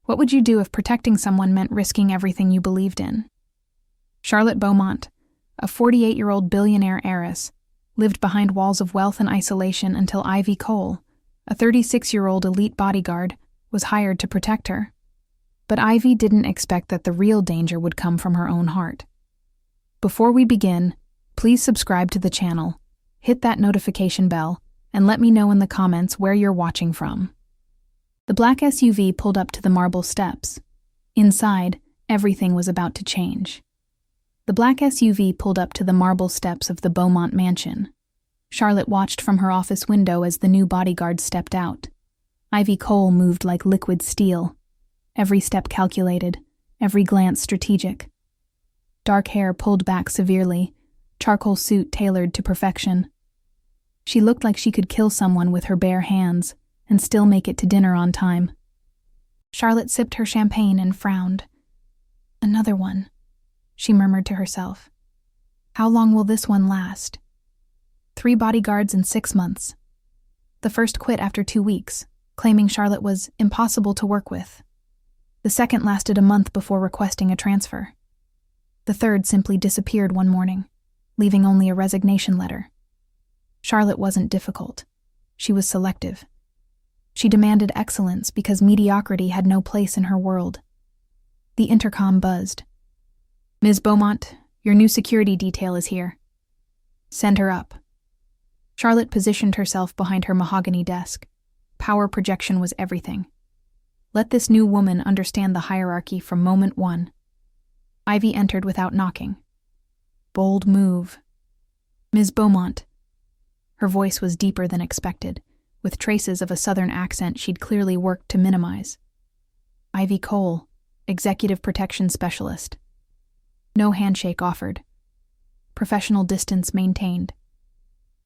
What would you do if protecting someone meant risking everything you believed in? Charlotte Beaumont, a 48-year-old billionaire heiress, lived behind walls of wealth and isolation until Ivy Cole, a 36-year-old elite bodyguard, was hired to protect her. But Ivy didn't expect that the real danger would come from her own heart. Before we begin, please subscribe to the channel, hit that notification bell, and let me know in the comments where you're watching from. The black SUV pulled up to the marble steps. Inside, everything was about to change. The black SUV pulled up to the marble steps of the Beaumont mansion. Charlotte watched from her office window as the new bodyguard stepped out. Ivy Cole moved like liquid steel. Every step calculated, every glance strategic. Dark hair pulled back severely, charcoal suit tailored to perfection. She looked like she could kill someone with her bare hands and still make it to dinner on time. Charlotte sipped her champagne and frowned. Another one, she murmured to herself. How long will this one last? 3 bodyguards in 6 months. The first quit after 2 weeks, claiming Charlotte was impossible to work with. The second lasted a month before requesting a transfer. The third simply disappeared one morning, leaving only a resignation letter. Charlotte wasn't difficult. She was selective. She demanded excellence because mediocrity had no place in her world. The intercom buzzed. Ms. Beaumont, your new security detail is here. Send her up. Charlotte positioned herself behind her mahogany desk. Power projection was everything. Let this new woman understand the hierarchy from moment one. Ivy entered without knocking. Bold move. Ms. Beaumont. Her voice was deeper than expected, with traces of a southern accent she'd clearly worked to minimize. Ivy Cole, Executive Protection Specialist. No handshake offered. Professional distance maintained.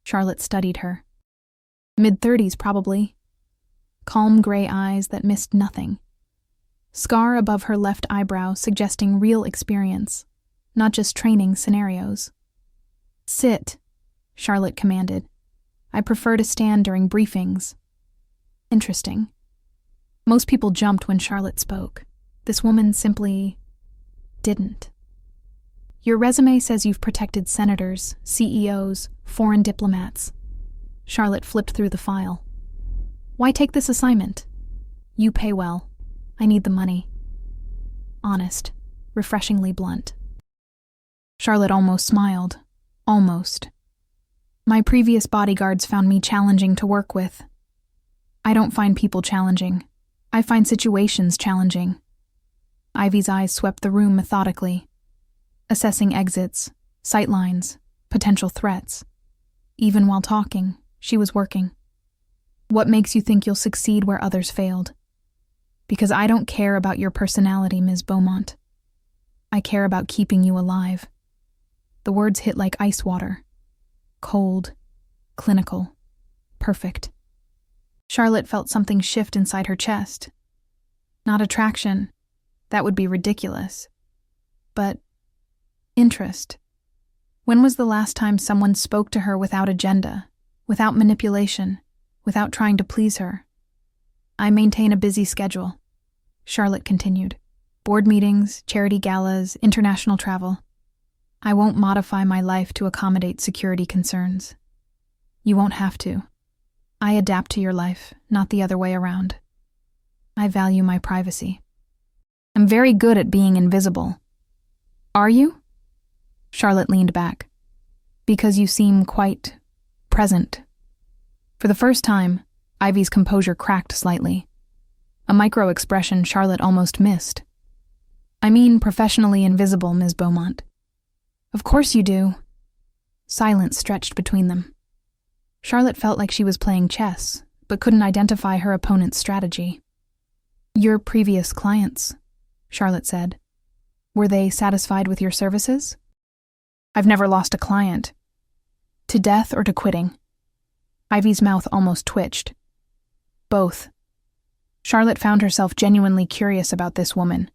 Charlotte studied her. Mid-30s, probably. Calm gray eyes that missed nothing. Scar above her left eyebrow suggesting real experience, not just training scenarios. Sit, Charlotte commanded. I prefer to stand during briefings. Interesting. Most people jumped when Charlotte spoke. This woman simply didn't. Your resume says you've protected senators, CEOs, foreign diplomats. Charlotte flipped through the file. Why take this assignment? You pay well. I need the money. Honest, refreshingly blunt. Charlotte almost smiled. Almost. My previous bodyguards found me challenging to work with. I don't find people challenging. I find situations challenging. Ivy's eyes swept the room methodically, assessing exits, sightlines, potential threats. Even while talking, she was working. What makes you think you'll succeed where others failed? Because I don't care about your personality, Ms. Beaumont. I care about keeping you alive. The words hit like ice water. Cold, clinical, perfect. Charlotte felt something shift inside her chest. Not attraction. That would be ridiculous. But interest. When was the last time someone spoke to her without agenda, without manipulation, without trying to please her? I maintain a busy schedule, Charlotte continued. Board meetings, charity galas, international travel. I won't modify my life to accommodate security concerns. You won't have to. I adapt to your life, not the other way around. I value my privacy. I'm very good at being invisible. Are you? Charlotte leaned back. Because you seem quite present. For the first time, Ivy's composure cracked slightly. A micro-expression Charlotte almost missed. I mean professionally invisible, Ms. Beaumont. Of course you do. Silence stretched between them. Charlotte felt like she was playing chess, but couldn't identify her opponent's strategy. Your previous clients, Charlotte said. Were they satisfied with your services? I've never lost a client. To death or to quitting? Ivy's mouth almost twitched. Both. Charlotte found herself genuinely curious about this woman.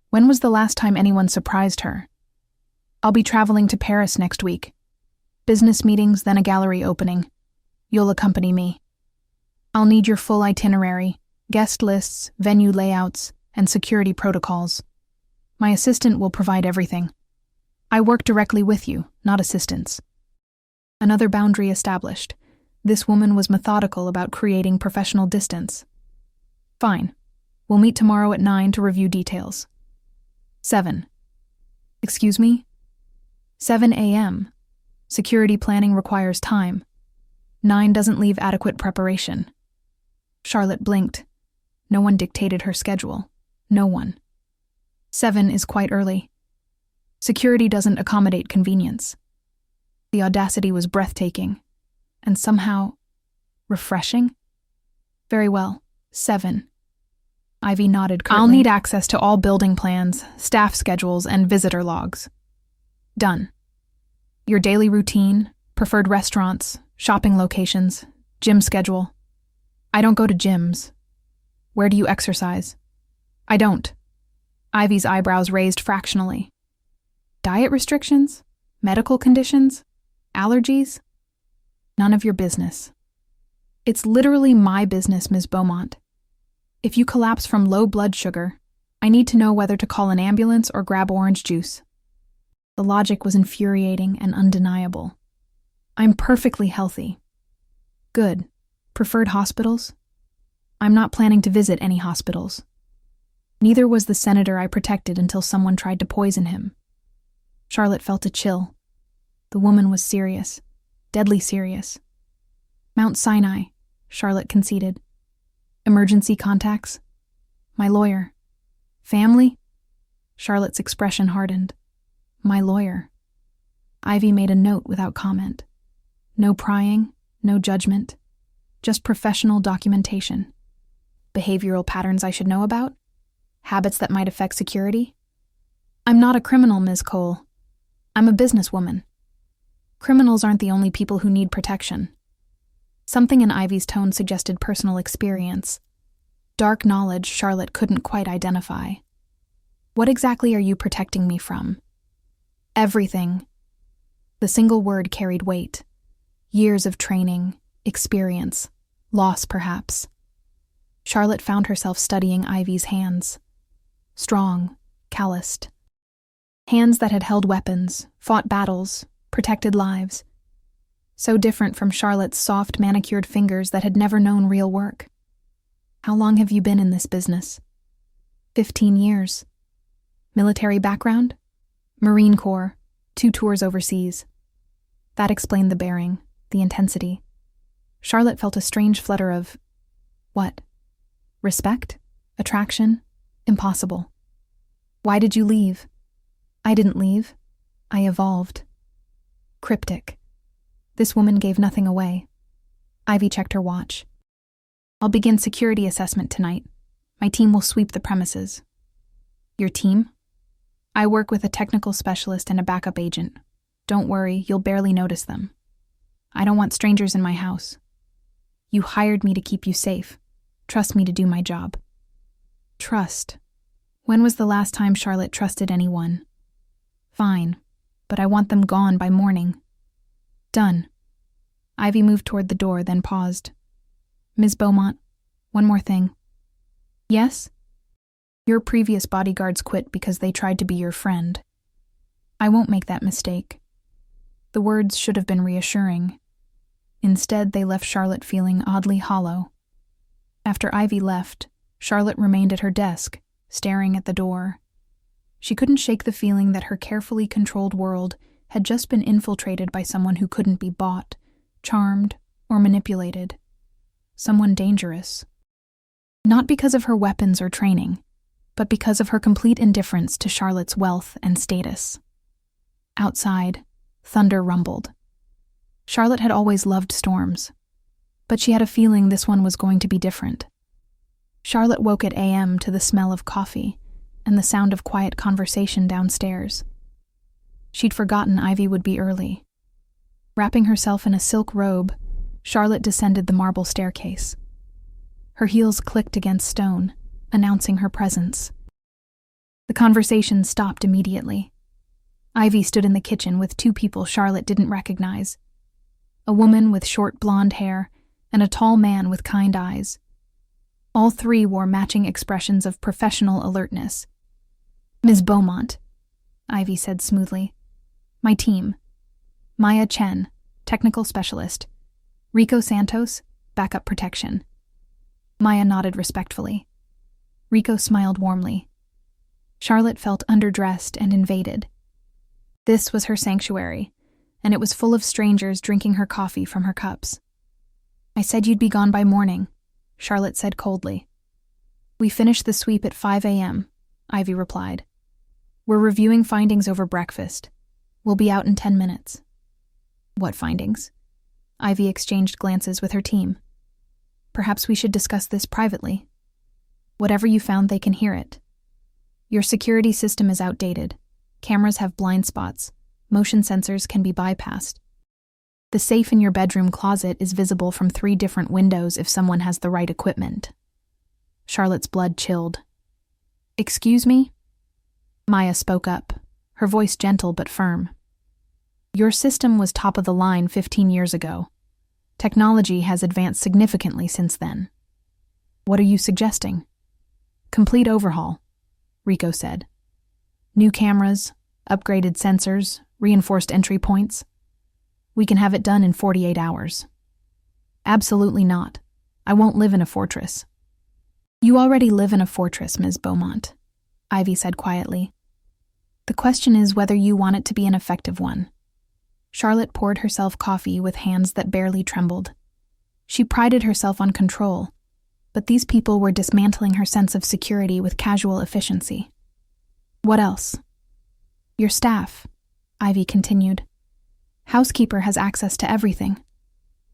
When was the last time anyone surprised her? I'll be traveling to Paris next week. Business meetings, then a gallery opening. You'll accompany me. I'll need your full itinerary, guest lists, venue layouts, and security protocols. My assistant will provide everything. I work directly with you, not assistants. Another boundary established. This woman was methodical about creating professional distance. Fine. We'll meet tomorrow at 9 to review details. 7. Excuse me? 7 a.m. Security planning requires time. 9 doesn't leave adequate preparation. Charlotte blinked. No one dictated her schedule. No one. 7 is quite early. Security doesn't accommodate convenience. The audacity was breathtaking, and somehow refreshing. Very well, 7. Ivy nodded curtly. I'll need access to all building plans, staff schedules, and visitor logs. Done. Your daily routine, preferred restaurants, shopping locations, gym schedule. I don't go to gyms. Where do you exercise? I don't. Ivy's eyebrows raised fractionally. Diet restrictions? Medical conditions? Allergies? None of your business. It's literally my business, Ms. Beaumont. If you collapse from low blood sugar, I need to know whether to call an ambulance or grab orange juice. The logic was infuriating and undeniable. I'm perfectly healthy. Good. Preferred hospitals? I'm not planning to visit any hospitals. Neither was the senator I protected until someone tried to poison him. Charlotte felt a chill. The woman was serious. Deadly serious. Mount Sinai, Charlotte conceded. Emergency contacts? My lawyer. Family? Charlotte's expression hardened. My lawyer. Ivy made a note without comment. No prying, no judgment. Just professional documentation. Behavioral patterns I should know about? Habits that might affect security? I'm not a criminal, Ms. Cole. I'm a businesswoman. Criminals aren't the only people who need protection. Something in Ivy's tone suggested personal experience. Dark knowledge Charlotte couldn't quite identify. What exactly are you protecting me from? Everything. The single word carried weight. Years of training, experience, loss perhaps. Charlotte found herself studying Ivy's hands. Strong, calloused. Hands that had held weapons, fought battles, protected lives. So different from Charlotte's soft, manicured fingers that had never known real work. How long have you been in this business? 15 years. Military background? Marine Corps, 2 tours overseas. That explained the bearing, the intensity. Charlotte felt a strange flutter of, what? Respect? Attraction? Impossible. Why did you leave? I didn't leave. I evolved. Cryptic. This woman gave nothing away. Ivy checked her watch. I'll begin security assessment tonight. My team will sweep the premises. Your team? I work with a technical specialist and a backup agent. Don't worry, you'll barely notice them. I don't want strangers in my house. You hired me to keep you safe. Trust me to do my job. Trust. When was the last time Charlotte trusted anyone? Fine, but I want them gone by morning. Done. Ivy moved toward the door, then paused. Ms. Beaumont, one more thing. Yes? Your previous bodyguards quit because they tried to be your friend. I won't make that mistake. The words should have been reassuring. Instead, they left Charlotte feeling oddly hollow. After Ivy left, Charlotte remained at her desk, staring at the door. She couldn't shake the feeling that her carefully controlled world had just been infiltrated by someone who couldn't be bought, charmed, or manipulated. Someone dangerous. Not because of her weapons or training, but because of her complete indifference to Charlotte's wealth and status. Outside, thunder rumbled. Charlotte had always loved storms, but she had a feeling this one was going to be different. Charlotte woke at a.m. to the smell of coffee and the sound of quiet conversation downstairs. She'd forgotten Ivy would be early. Wrapping herself in a silk robe, Charlotte descended the marble staircase. Her heels clicked against stone, announcing her presence. The conversation stopped immediately. Ivy stood in the kitchen with 2 people Charlotte didn't recognize. A woman with short blonde hair and a tall man with kind eyes. All three wore matching expressions of professional alertness. "Ms. Beaumont," Ivy said smoothly. "My team. Maya Chen, technical specialist. Rico Santos, backup protection." Maya nodded respectfully. Rico smiled warmly. Charlotte felt underdressed and invaded. This was her sanctuary, and it was full of strangers drinking her coffee from her cups. "I said you'd be gone by morning," Charlotte said coldly. "We finished the sweep at 5 a.m., Ivy replied. "We're reviewing findings over breakfast. We'll be out in 10 minutes. "What findings?" Ivy exchanged glances with her team. "Perhaps we should discuss this privately. Whatever you found, they can hear it. Your security system is outdated. Cameras have blind spots. Motion sensors can be bypassed. The safe in your bedroom closet is visible from 3 different windows if someone has the right equipment." Charlotte's blood chilled. "Excuse me?" Maya spoke up, her voice gentle but firm. "Your system was top of the line 15 years ago. Technology has advanced significantly since then. What are you suggesting?" "Complete overhaul," Rico said. "New cameras, upgraded sensors, reinforced entry points. We can have it done in 48 hours. "Absolutely not. I won't live in a fortress." "You already live in a fortress, Ms. Beaumont," Ivy said quietly. "The question is whether you want it to be an effective one." Charlotte poured herself coffee with hands that barely trembled. She prided herself on control, but these people were dismantling her sense of security with casual efficiency. "What else?" "Your staff," Ivy continued. "Housekeeper has access to everything.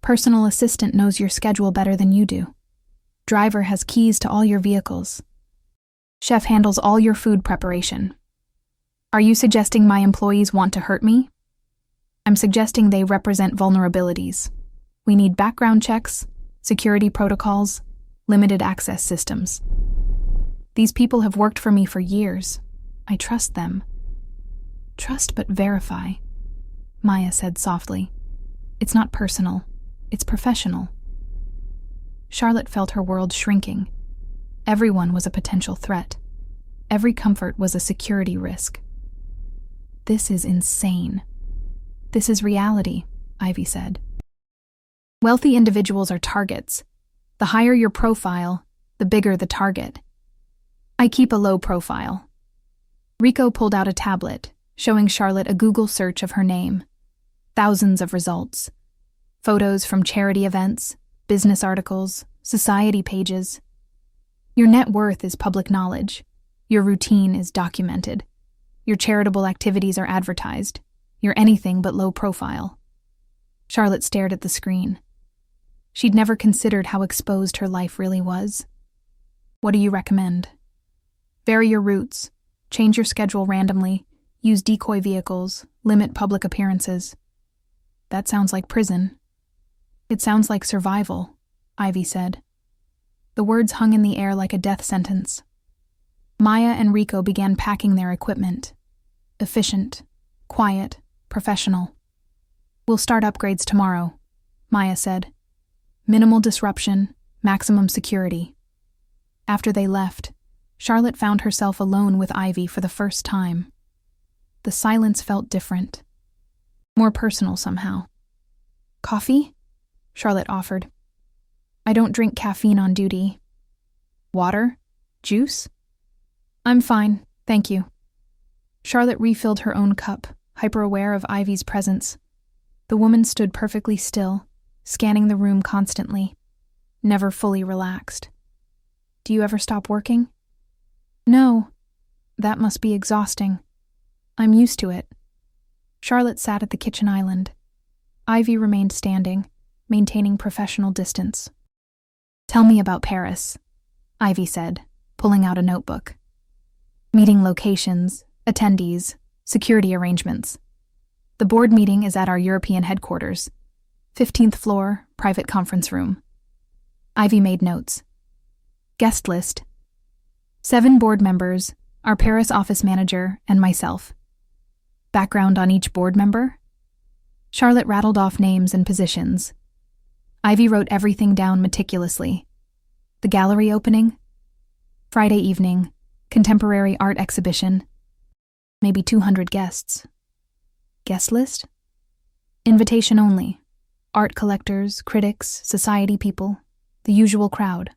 Personal assistant knows your schedule better than you do. Driver has keys to all your vehicles. Chef handles all your food preparation. Are you suggesting my employees want to hurt me?" "I'm suggesting they represent vulnerabilities. We need background checks, security protocols, limited access systems. These people have worked for me for years. I trust them." "Trust but verify," Maya said softly. "It's not personal. It's professional." Charlotte felt her world shrinking. Everyone was a potential threat. Every comfort was a security risk. "This is insane." "This is reality," Ivy said. "Wealthy individuals are targets. The higher your profile, the bigger the target. I keep a low profile." Rico pulled out a tablet, showing Charlotte a Google search of her name. Thousands of results. Photos from charity events, business articles, society pages. Your net worth is public knowledge. Your routine is documented. Your charitable activities are advertised. You're anything but low profile. Charlotte stared at the screen. She'd never considered how exposed her life really was. "What do you recommend?" "Vary your routes. Change your schedule randomly. Use decoy vehicles. Limit public appearances." "That sounds like prison." "It sounds like survival," Ivy said. The words hung in the air like a death sentence. Maya and Rico began packing their equipment. Efficient, quiet, professional. "We'll start upgrades tomorrow," Maya said. "Minimal disruption, maximum security." After they left, Charlotte found herself alone with Ivy for the first time. The silence felt different. More personal somehow. "Coffee?" Charlotte offered. "I don't drink caffeine on duty." "Water? Juice?" "I'm fine, thank you." Charlotte refilled her own cup, hyper-aware of Ivy's presence. The woman stood perfectly still, scanning the room constantly, never fully relaxed. "Do you ever stop working?" "No. That must be exhausting. I'm used to it." Charlotte sat at the kitchen island. Ivy remained standing, maintaining professional distance. "Tell me about Paris," Ivy said, pulling out a notebook. "Meeting locations, attendees, security arrangements. The board meeting is at our European headquarters, 15th floor, private conference room." Ivy made notes. "Guest list. 7 board members, our Paris office manager, and myself. Background on each board member?" Charlotte rattled off names and positions. Ivy wrote everything down meticulously. The gallery opening? Friday evening, contemporary art exhibition. Maybe 200 guests. Guest list? Invitation only. Art collectors, critics, society people, the usual crowd.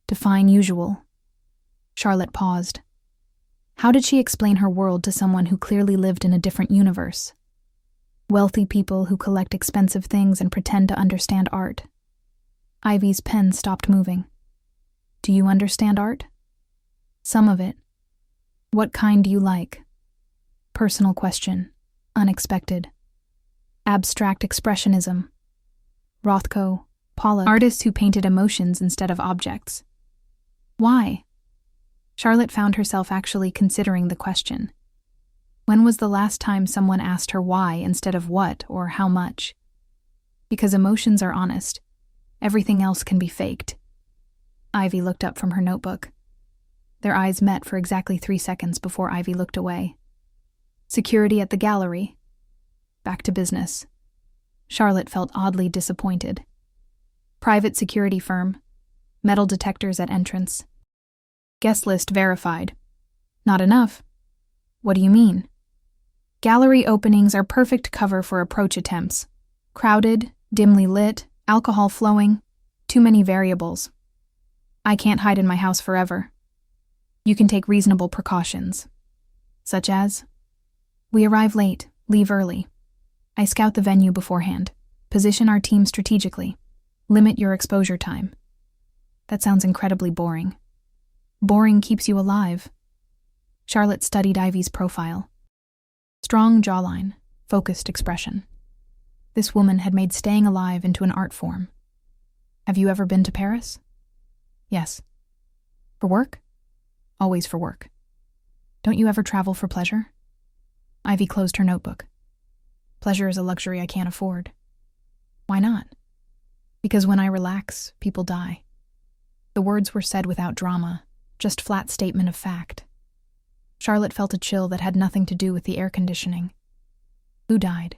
Define usual. Charlotte paused. How did she explain her world to someone who clearly lived in a different universe? Wealthy people who collect expensive things and pretend to understand art. Ivy's pen stopped moving. Do you understand art? Some of it. What kind do you like? Personal question. Unexpected. Abstract expressionism. Rothko, Pollock. Artists who painted emotions instead of objects. Why? Charlotte found herself actually considering the question. When was the last time someone asked her why instead of what or how much? Because emotions are honest. Everything else can be faked. Ivy looked up from her notebook. Their eyes met for exactly 3 seconds before Ivy looked away. Security at the gallery. Back to business. Charlotte felt oddly disappointed. Private security firm. Metal detectors at entrance. Guest list verified. Not enough. What do you mean? Gallery openings are perfect cover for approach attempts. Crowded, dimly lit, alcohol flowing, too many variables. I can't hide in my house forever. You can take reasonable precautions. Such as? We arrive late, leave early. I scout the venue beforehand. Position our team strategically. Limit your exposure time. That sounds incredibly boring. Boring keeps you alive. Charlotte studied Ivy's profile. Strong jawline, focused expression. This woman had made staying alive into an art form. Have you ever been to Paris? Yes. For work? Always for work. Don't you ever travel for pleasure? Ivy closed her notebook. Pleasure is a luxury I can't afford. Why not? Because when I relax, people die. The words were said without drama, just flat statement of fact. Charlotte felt a chill that had nothing to do with the air conditioning. Who died?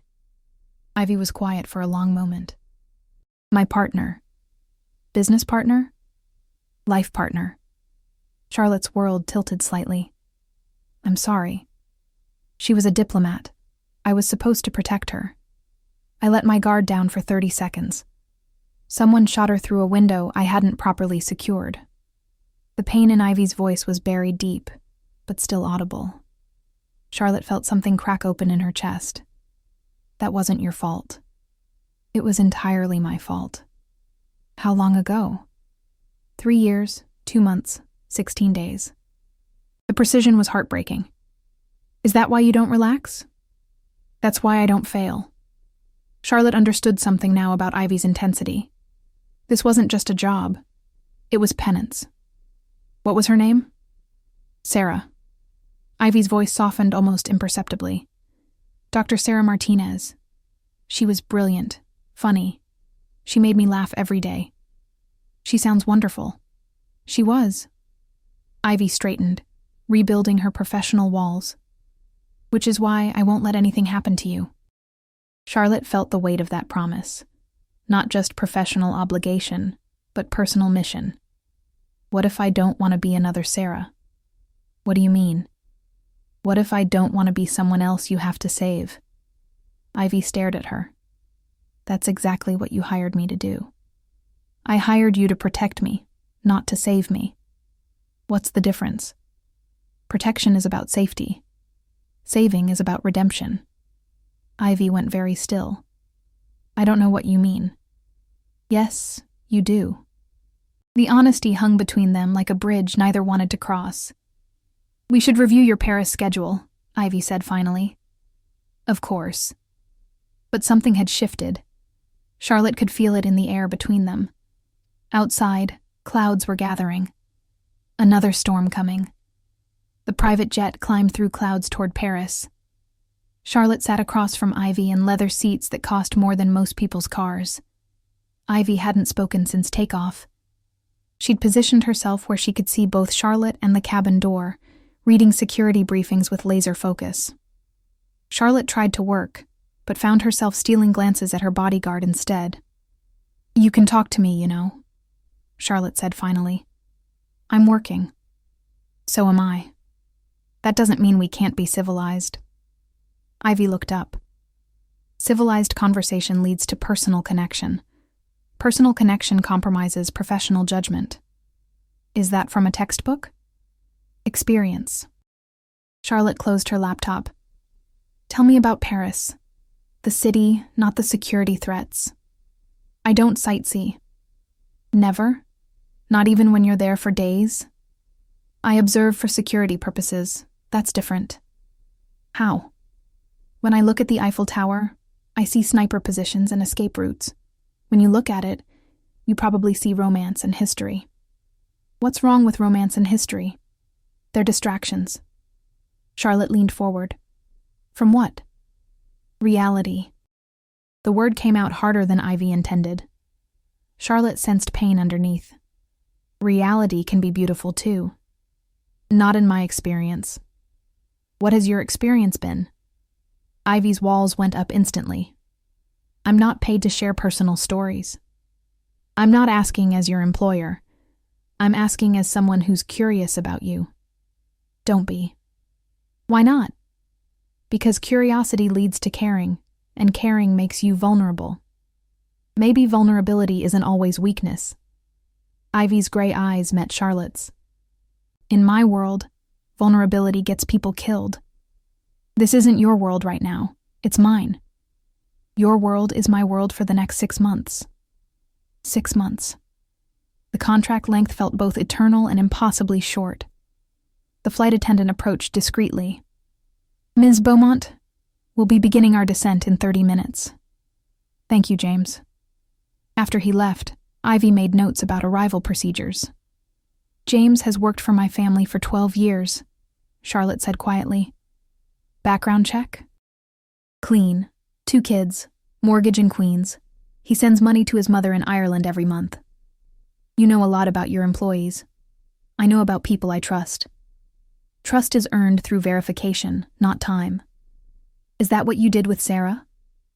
Ivy was quiet for a long moment. My partner. Business partner? Life partner. Charlotte's world tilted slightly. I'm sorry. She was a diplomat. I was supposed to protect her. I let my guard down for 30 seconds. Someone shot her through a window I hadn't properly secured. The pain in Ivy's voice was buried deep, but still audible. Charlotte felt something crack open in her chest. That wasn't your fault. It was entirely my fault. How long ago? 3 years, 2 months, 16 days. The precision was heartbreaking. Is that why you don't relax? That's why I don't fail. Charlotte understood something now about Ivy's intensity. This wasn't just a job. It was penance. What was her name? Sarah. Ivy's voice softened almost imperceptibly. Dr. Sarah Martinez. She was brilliant, funny. She made me laugh every day. She sounds wonderful. She was. Ivy straightened, rebuilding her professional walls. Which is why I won't let anything happen to you. Charlotte felt the weight of that promise. Not just professional obligation, but personal mission. What if I don't want to be another Sarah? What do you mean? What if I don't want to be someone else you have to save? Ivy stared at her. That's exactly what you hired me to do. I hired you to protect me, not to save me. What's the difference? Protection is about safety. Saving is about redemption. Ivy went very still. I don't know what you mean. Yes, you do. The honesty hung between them like a bridge neither wanted to cross. We should review your Paris schedule, Ivy said finally. Of course. But something had shifted. Charlotte could feel it in the air between them. Outside, clouds were gathering. Another storm coming. The private jet climbed through clouds toward Paris. Charlotte sat across from Ivy in leather seats that cost more than most people's cars. Ivy hadn't spoken since takeoff. She'd positioned herself where she could see both Charlotte and the cabin door, reading security briefings with laser focus. Charlotte tried to work, but found herself stealing glances at her bodyguard instead. You can talk to me, you know. Charlotte said finally. I'm working. So am I. That doesn't mean we can't be civilized. Ivy looked up. Civilized conversation leads to personal connection. Personal connection compromises professional judgment. Is that from a textbook? Experience. Charlotte closed her laptop. Tell me about Paris. The city, not the security threats. I don't sightsee. Never? Not even when you're there for days? I observe for security purposes. That's different. How? When I look at the Eiffel Tower, I see sniper positions and escape routes. When you look at it, you probably see romance and history. What's wrong with romance and history? They're distractions. Charlotte leaned forward. From what? Reality. The word came out harder than Ivy intended. Charlotte sensed pain underneath. Reality can be beautiful too. Not in my experience. What has your experience been? Ivy's walls went up instantly. I'm not paid to share personal stories. I'm not asking as your employer. I'm asking as someone who's curious about you. Don't be. Why not? Because curiosity leads to caring, and caring makes you vulnerable. Maybe vulnerability isn't always weakness. Ivy's gray eyes met Charlotte's. In my world, vulnerability gets people killed. This isn't your world right now. It's mine. Your world is my world for the next 6 months. 6 months. The contract length felt both eternal and impossibly short. The flight attendant approached discreetly. Ms. Beaumont, we'll be beginning our descent in 30 minutes. Thank you, James. After he left, Ivy made notes about arrival procedures. James has worked for my family for 12 years, Charlotte said quietly. Background check? Clean. 2 kids. Mortgage in Queens. He sends money to his mother in Ireland every month. You know a lot about your employees. I know about people I trust. Trust is earned through verification, not time. Is that what you did with Sarah?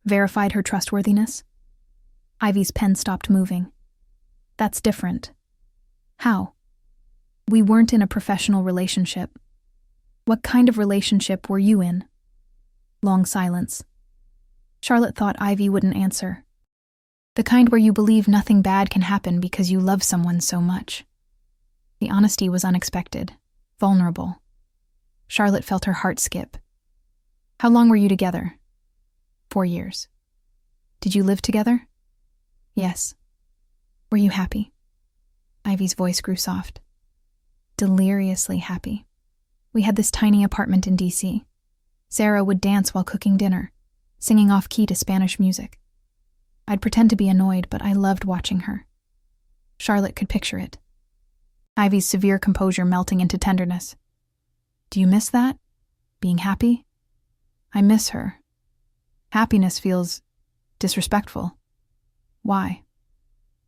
Verified her trustworthiness? Ivy's pen stopped moving. That's different. How? We weren't in a professional relationship. What kind of relationship were you in? Long silence. Charlotte thought Ivy wouldn't answer. The kind where you believe nothing bad can happen because you love someone so much. The honesty was unexpected, vulnerable. Charlotte felt her heart skip. How long were you together? 4 years. Did you live together? Yes. Were you happy? Ivy's voice grew soft. Deliriously happy. We had this tiny apartment in D.C. Sarah would dance while cooking dinner, singing off-key to Spanish music. I'd pretend to be annoyed, but I loved watching her. Charlotte could picture it. Ivy's severe composure melting into tenderness. Do you miss that? Being happy? I miss her. Happiness feels disrespectful. Why?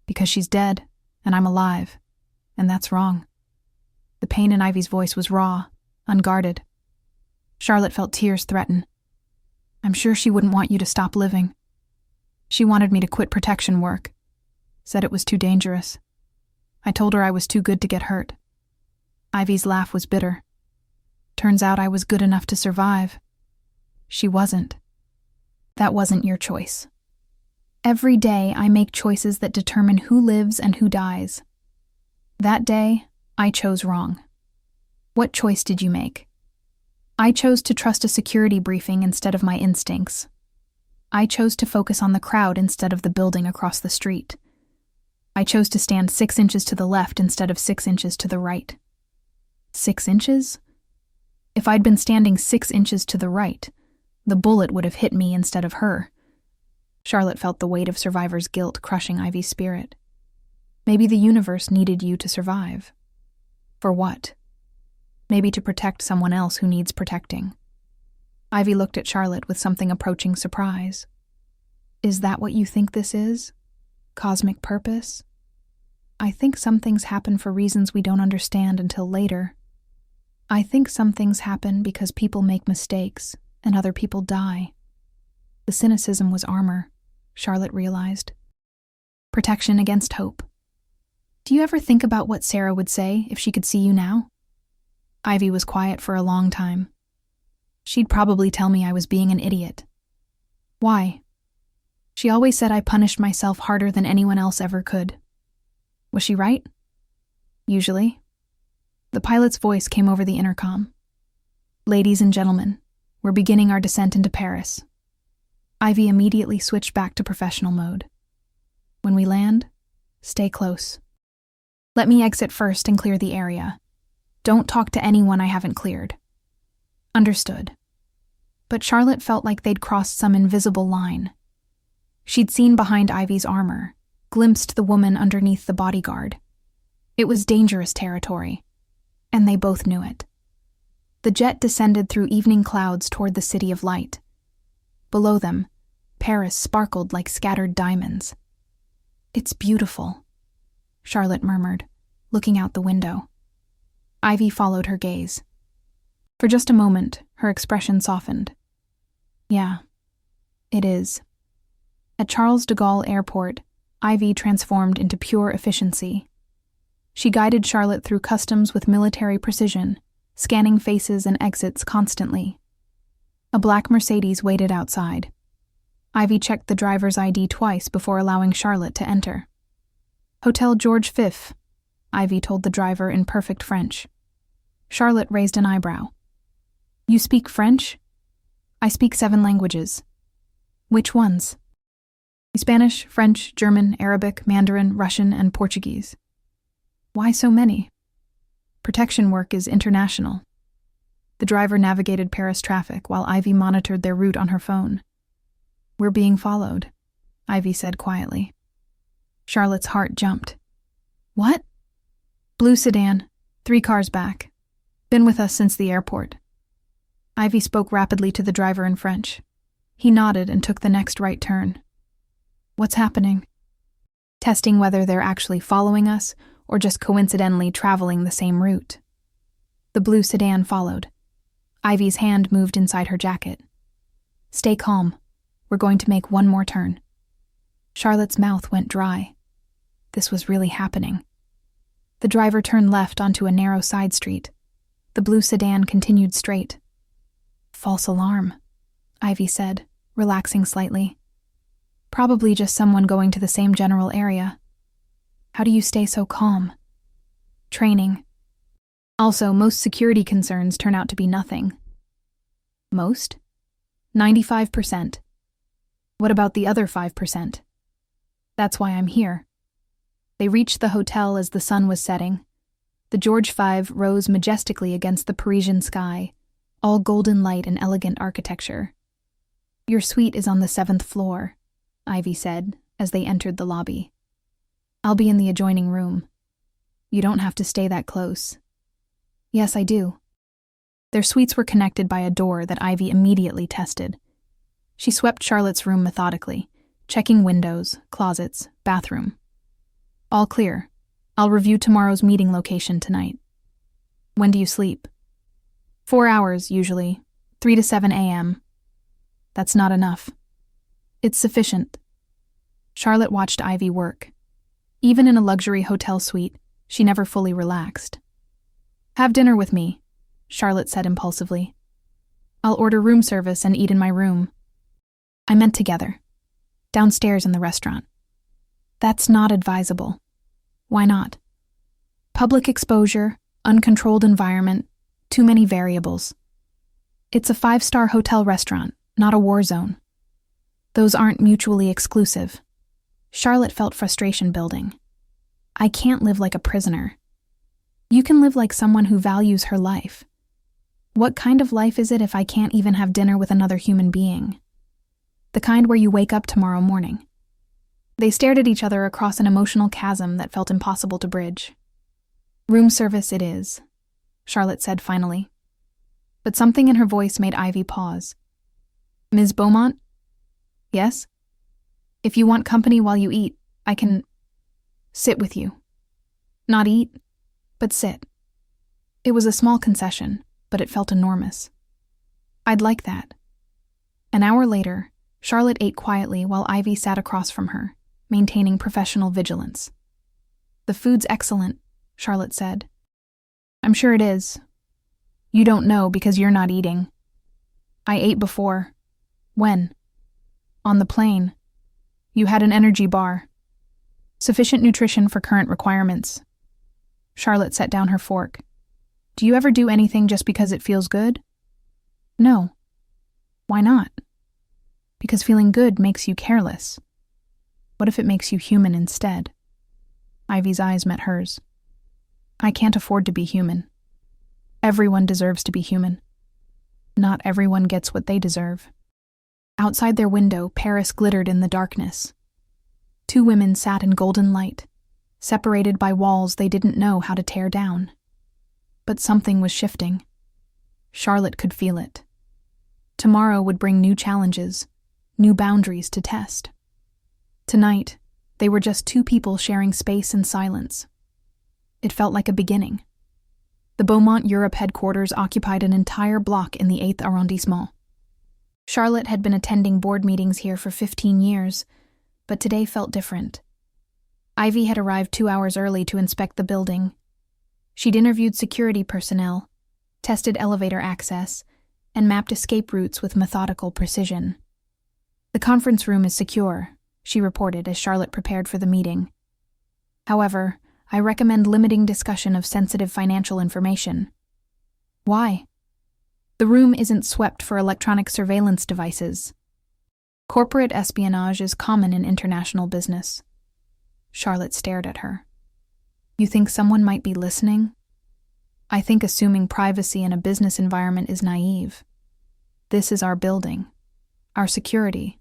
Because she's dead, and I'm alive, and that's wrong. The pain in Ivy's voice was raw, unguarded. Charlotte felt tears threaten. I'm sure she wouldn't want you to stop living. She wanted me to quit protection work. Said it was too dangerous. I told her I was too good to get hurt. Ivy's laugh was bitter. Turns out I was good enough to survive. She wasn't. That wasn't your choice. Every day I make choices that determine who lives and who dies. That day, I chose wrong. What choice did you make? I chose to trust a security briefing instead of my instincts. I chose to focus on the crowd instead of the building across the street. I chose to stand 6 inches to the left instead of 6 inches to the right. 6 inches? If I'd been standing 6 inches to the right, the bullet would have hit me instead of her. Charlotte felt the weight of survivor's guilt crushing Ivy's spirit. Maybe the universe needed you to survive. For what? Maybe to protect someone else who needs protecting. Ivy looked at Charlotte with something approaching surprise. Is that what you think this is? Cosmic purpose? I think some things happen for reasons we don't understand until later. I think some things happen because people make mistakes and other people die. The cynicism was armor, Charlotte realized. Protection against hope. Do you ever think about what Sarah would say if she could see you now? Ivy was quiet for a long time. She'd probably tell me I was being an idiot. Why? She always said I punished myself harder than anyone else ever could. Was she right? Usually. The pilot's voice came over the intercom. Ladies and gentlemen, we're beginning our descent into Paris. Ivy immediately switched back to professional mode. When we land, stay close. Let me exit first and clear the area. Don't talk to anyone I haven't cleared. Understood. But Charlotte felt like they'd crossed some invisible line. She'd seen behind Ivy's armor, glimpsed the woman underneath the bodyguard. It was dangerous territory, and they both knew it. The jet descended through evening clouds toward the city of light. Below them, Paris sparkled like scattered diamonds. "It's beautiful," Charlotte murmured, looking out the window. Ivy followed her gaze. For just a moment, her expression softened. "Yeah, it is." At Charles de Gaulle Airport, Ivy transformed into pure efficiency. She guided Charlotte through customs with military precision, scanning faces and exits constantly. A black Mercedes waited outside. Ivy checked the driver's ID twice before allowing Charlotte to enter. "Hotel George V," Ivy told the driver in perfect French. Charlotte raised an eyebrow. "You speak French?" "I speak 7 languages." "Which ones?" "Spanish, French, German, Arabic, Mandarin, Russian, and Portuguese." "Why so many?" "Protection work is international." The driver navigated Paris traffic while Ivy monitored their route on her phone. "We're being followed," Ivy said quietly. Charlotte's heart jumped. "What?" "Blue sedan, 3 cars back. Been with us since the airport." Ivy spoke rapidly to the driver in French. He nodded and took the next right turn. "What's happening?" "Testing whether they're actually following us or just coincidentally traveling the same route." The blue sedan followed. Ivy's hand moved inside her jacket. "Stay calm. We're going to make one more turn." Charlotte's mouth went dry. This was really happening. The driver turned left onto a narrow side street. The blue sedan continued straight. "False alarm," Ivy said, relaxing slightly. "Probably just someone going to the same general area." "How do you stay so calm?" "Training. Also, most security concerns turn out to be nothing." "Most?" 95%. "What about the other 5%? "That's why I'm here." They reached the hotel as the sun was setting. The George V rose majestically against the Parisian sky, all golden light and elegant architecture. "Your suite is on the 7th floor," Ivy said as they entered the lobby. "I'll be in the adjoining room. You don't have to stay that close." "Yes, I do." Their suites were connected by a door that Ivy immediately tested. She swept Charlotte's room methodically, checking windows, closets, bathroom. "All clear. I'll review tomorrow's meeting location tonight." "When do you sleep?" 4 hours, usually. 3 to 7 a.m. "That's not enough." "It's sufficient." Charlotte watched Ivy work. Even in a luxury hotel suite, she never fully relaxed. "Have dinner with me," Charlotte said impulsively. "I'll order room service and eat in my room." "I meant together. Downstairs in the restaurant." "That's not advisable." "Why not?" "Public exposure, uncontrolled environment, too many variables." "It's a 5-star hotel restaurant, not a war zone." "Those aren't mutually exclusive." Charlotte felt frustration building. "I can't live like a prisoner." "You can live like someone who values her life." "What kind of life is it if I can't even have dinner with another human being?" "The kind where you wake up tomorrow morning." They stared at each other across an emotional chasm that felt impossible to bridge. "Room service it is," Charlotte said finally. But something in her voice made Ivy pause. "Ms. Beaumont?" "Yes?" "If you want company while you eat, I can sit with you." "Not eat, but sit." It was a small concession, but it felt enormous. "I'd like that." An hour later, Charlotte ate quietly while Ivy sat across from her, maintaining professional vigilance. The food's excellent, Charlotte said. I'm sure it is. You don't know because you're not eating. I ate before. When? On the plane. You had an energy bar. Sufficient nutrition for current requirements. Charlotte set down her fork. Do you ever do anything just because it feels good? No. Why not? Because feeling good makes you careless. What if it makes you human instead? Ivy's eyes met hers. I can't afford to be human. Everyone deserves to be human. Not everyone gets what they deserve. Outside their window, Paris glittered in the darkness. Two women sat in golden light, separated by walls they didn't know how to tear down. But something was shifting. Charlotte could feel it. Tomorrow would bring new challenges, new boundaries to test. Tonight, they were just two people sharing space and silence. It felt like a beginning. The Beaumont Europe headquarters occupied an entire block in the 8th arrondissement. Charlotte had been attending board meetings here for 15 years, but today felt different. Ivy had arrived 2 hours early to inspect the building. She'd interviewed security personnel, tested elevator access, and mapped escape routes with methodical precision. The conference room is secure, she reported as Charlotte prepared for the meeting. However, I recommend limiting discussion of sensitive financial information. Why? The room isn't swept for electronic surveillance devices. Corporate espionage is common in international business. Charlotte stared at her. You think someone might be listening? I think assuming privacy in a business environment is naive. This is our building, our security,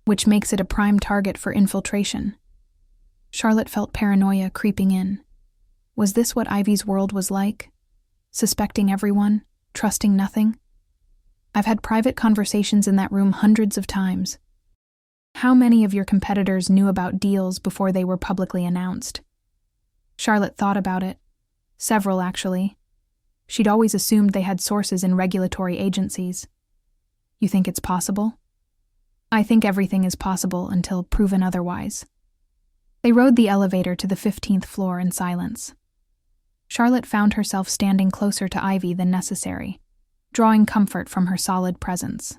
which makes it a prime target for infiltration. Charlotte felt paranoia creeping in. Was this what Ivy's world was like? Suspecting everyone, trusting nothing? I've had private conversations in that room hundreds of times. How many of your competitors knew about deals before they were publicly announced? Charlotte thought about it. Several, actually. She'd always assumed they had sources in regulatory agencies. You think it's possible? I think everything is possible until proven otherwise. They rode the elevator to the 15th floor in silence. Charlotte found herself standing closer to Ivy than necessary, drawing comfort from her solid presence.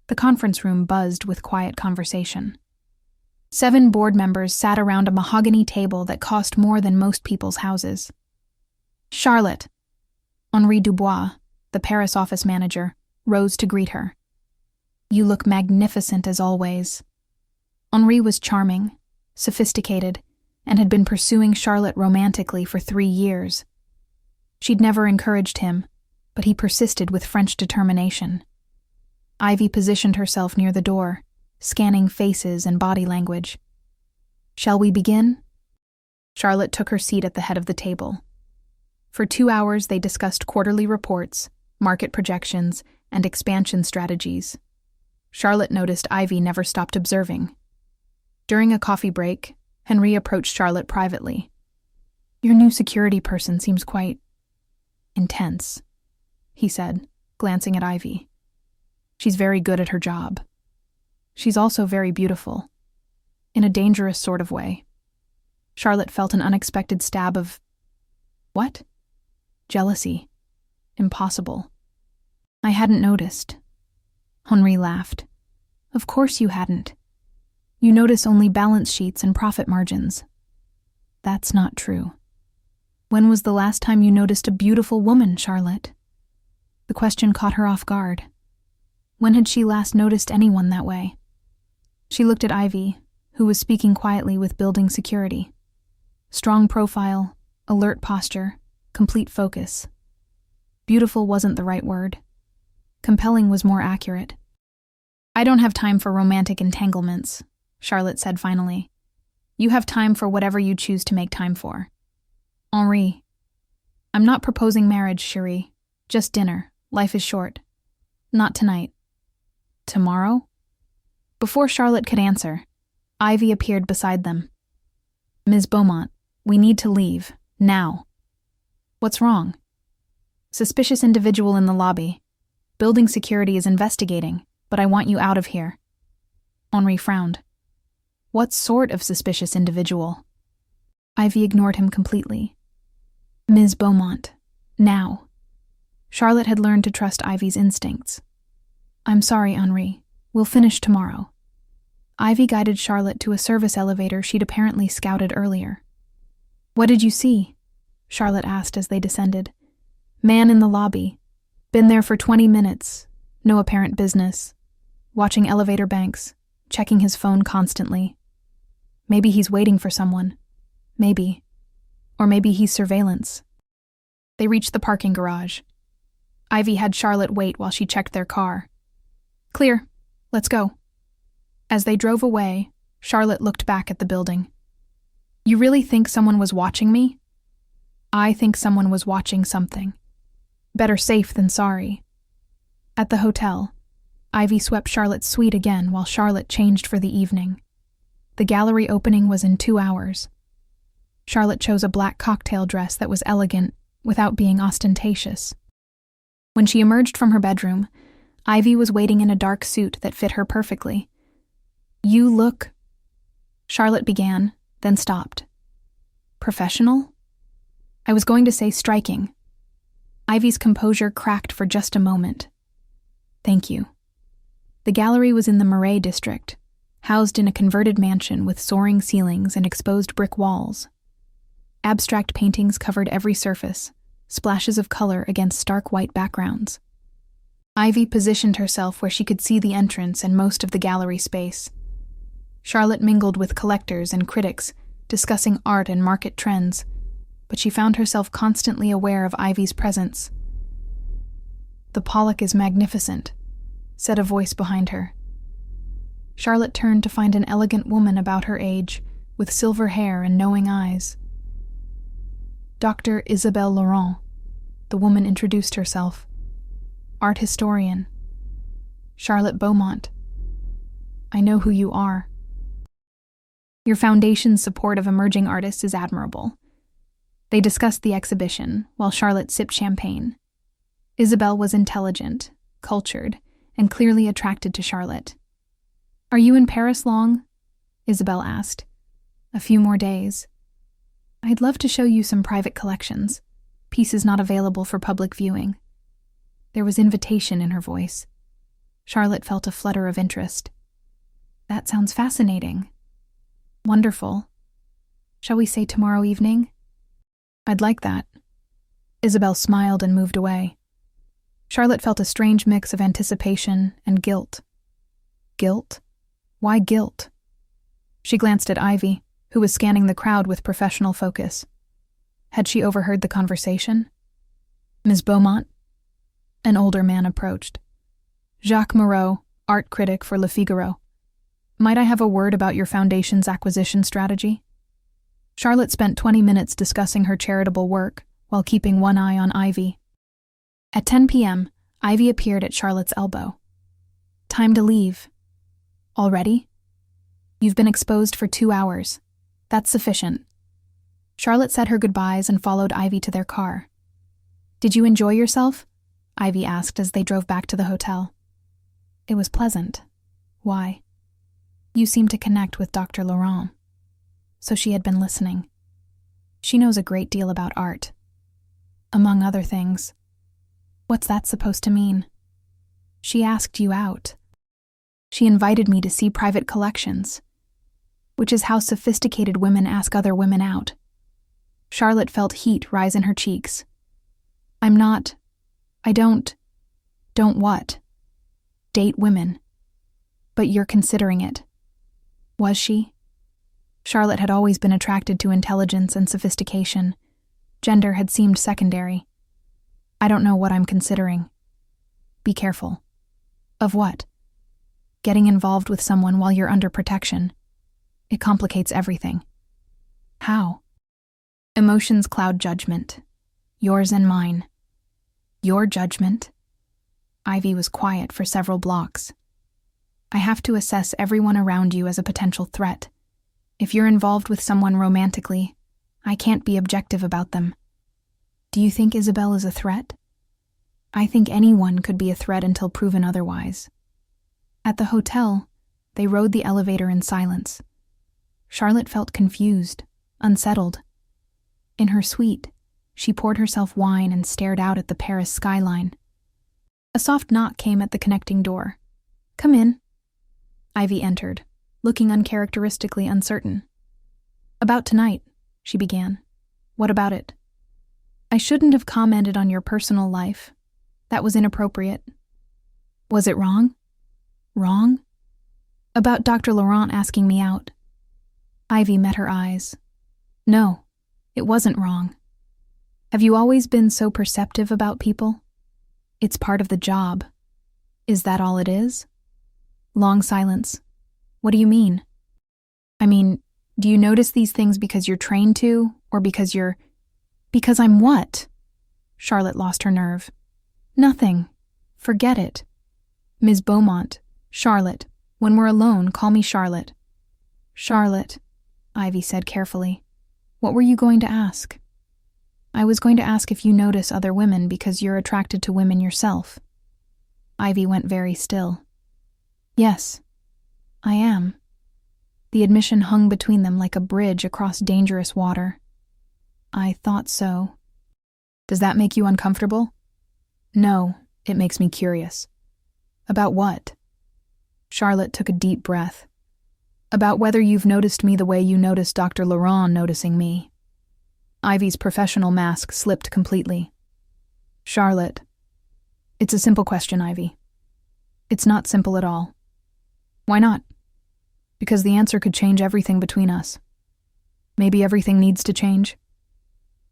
The conference room buzzed with quiet conversation. 7 board members sat around a mahogany table that cost more than most people's houses. Charlotte! Henri Dubois, the Paris office manager, rose to greet her. You look magnificent as always. Henri was charming, sophisticated, and had been pursuing Charlotte romantically for 3 years. She'd never encouraged him, but he persisted with French determination. Ivy positioned herself near the door, scanning faces and body language. Shall we begin? Charlotte took her seat at the head of the table. For 2 hours they discussed quarterly reports, market projections, and expansion strategies. Charlotte noticed Ivy never stopped observing. During a coffee break, Henri approached Charlotte privately. Your new security person seems quite intense, he said, glancing at Ivy. She's very good at her job. She's also very beautiful, in a dangerous sort of way. Charlotte felt an unexpected stab of... what? Jealousy. Impossible. I hadn't noticed. Henri laughed. Of course you hadn't. You notice only balance sheets and profit margins. That's not true. When was the last time you noticed a beautiful woman, Charlotte? The question caught her off guard. When had she last noticed anyone that way? She looked at Ivy, who was speaking quietly with building security. Strong profile, alert posture, complete focus. Beautiful wasn't the right word. Compelling was more accurate. I don't have time for romantic entanglements, Charlotte said finally. You have time for whatever you choose to make time for. Henri. I'm not proposing marriage, chérie. Just dinner. Life is short. Not tonight. Tomorrow? Before Charlotte could answer, Ivy appeared beside them. Ms. Beaumont, we need to leave. Now. What's wrong? Suspicious individual in the lobby. Building security is investigating, but I want you out of here. Henri frowned. What sort of suspicious individual? Ivy ignored him completely. Ms. Beaumont, now. Charlotte had learned to trust Ivy's instincts. I'm sorry, Henri. We'll finish tomorrow. Ivy guided Charlotte to a service elevator she'd apparently scouted earlier. What did you see? Charlotte asked as they descended. Man in the lobby. Been there for 20 minutes. No apparent business. Watching elevator banks. Checking his phone constantly. Maybe he's waiting for someone. Maybe. Or maybe he's surveillance. They reached the parking garage. Ivy had Charlotte wait while she checked their car. Clear. Let's go. As they drove away, Charlotte looked back at the building. You really think someone was watching me? I think someone was watching something. Better safe than sorry. At the hotel, Ivy swept Charlotte's suite again while Charlotte changed for the evening. The gallery opening was in 2 hours. Charlotte chose a black cocktail dress that was elegant without being ostentatious. When she emerged from her bedroom, Ivy was waiting in a dark suit that fit her perfectly. You look... Charlotte began, then stopped. Professional? I was going to say striking. Ivy's composure cracked for just a moment. Thank you. The gallery was in the Marais district, housed in a converted mansion with soaring ceilings and exposed brick walls. Abstract paintings covered every surface, splashes of color against stark white backgrounds. Ivy positioned herself where she could see the entrance and most of the gallery space. Charlotte mingled with collectors and critics, discussing art and market trends, but she found herself constantly aware of Ivy's presence. The Pollock is magnificent, said a voice behind her. Charlotte turned to find an elegant woman about her age, with silver hair and knowing eyes. Dr. Isabelle Laurent, the woman introduced herself. Art historian. Charlotte Beaumont. I know who you are. Your foundation's support of emerging artists is admirable. They discussed the exhibition, while Charlotte sipped champagne. Isabelle was intelligent, cultured, and clearly attracted to Charlotte. Are you in Paris long? Isabelle asked. A few more days. I'd love to show you some private collections, pieces not available for public viewing. There was invitation in her voice. Charlotte felt a flutter of interest. That sounds fascinating. Wonderful. Shall we say tomorrow evening? I'd like that. Isabelle smiled and moved away. Charlotte felt a strange mix of anticipation and guilt. Guilt? Why guilt? She glanced at Ivy, who was scanning the crowd with professional focus. Had she overheard the conversation? Ms. Beaumont? An older man approached. Jacques Moreau, art critic for Le Figaro. Might I have a word about your foundation's acquisition strategy? Charlotte spent 20 minutes discussing her charitable work while keeping one eye on Ivy. At 10 p.m., Ivy appeared at Charlotte's elbow. Time to leave. Already? You've been exposed for 2 hours. That's sufficient. Charlotte said her goodbyes and followed Ivy to their car. Did you enjoy yourself? Ivy asked as they drove back to the hotel. It was pleasant. Why? You seemed to connect with Dr. Laurent. So she had been listening. She knows a great deal about art. Among other things. What's that supposed to mean? She asked you out. She invited me to see private collections, which is how sophisticated women ask other women out. Charlotte felt heat rise in her cheeks. I don't what? Date women. But you're considering it. Was she? Charlotte had always been attracted to intelligence and sophistication. Gender had seemed secondary. I don't know what I'm considering. Be careful. Of what? Getting involved with someone while you're under protection. It complicates everything. How? Emotions cloud judgment. Yours and mine. Your judgment? Ivy was quiet for several blocks. I have to assess everyone around you as a potential threat. If you're involved with someone romantically, I can't be objective about them. Do you think Isabelle is a threat? I think anyone could be a threat until proven otherwise. At the hotel, they rode the elevator in silence. Charlotte felt confused, unsettled. In her suite, she poured herself wine and stared out at the Paris skyline. A soft knock came at the connecting door. "Come in." Ivy entered, looking uncharacteristically uncertain. "About tonight," she began. "What about it?" "I shouldn't have commented on your personal life. That was inappropriate." "Was it wrong?" "Wrong?" "About Dr. Laurent asking me out." Ivy met her eyes. "No, it wasn't wrong. Have you always been so perceptive about people? It's part of the job. Is that all it is?" Long silence. "What do you mean?" "I mean, do you notice these things because you're trained to, or because you're—" "Because I'm what?" Charlotte lost her nerve. "Nothing. Forget it. Ms. Beaumont, Charlotte. When we're alone, call me Charlotte." "Charlotte," Ivy said carefully. "What were you going to ask?" "I was going to ask if you notice other women because you're attracted to women yourself." Ivy went very still. "Yes, I am." The admission hung between them like a bridge across dangerous water. "I thought so." "Does that make you uncomfortable?" "No, it makes me curious." "About what?" Charlotte took a deep breath. "About whether you've noticed me the way you noticed Dr. Laurent noticing me." Ivy's professional mask slipped completely. "Charlotte, it's a simple question, Ivy." "It's not simple at all." "Why not?" "Because the answer could change everything between us." "Maybe everything needs to change?"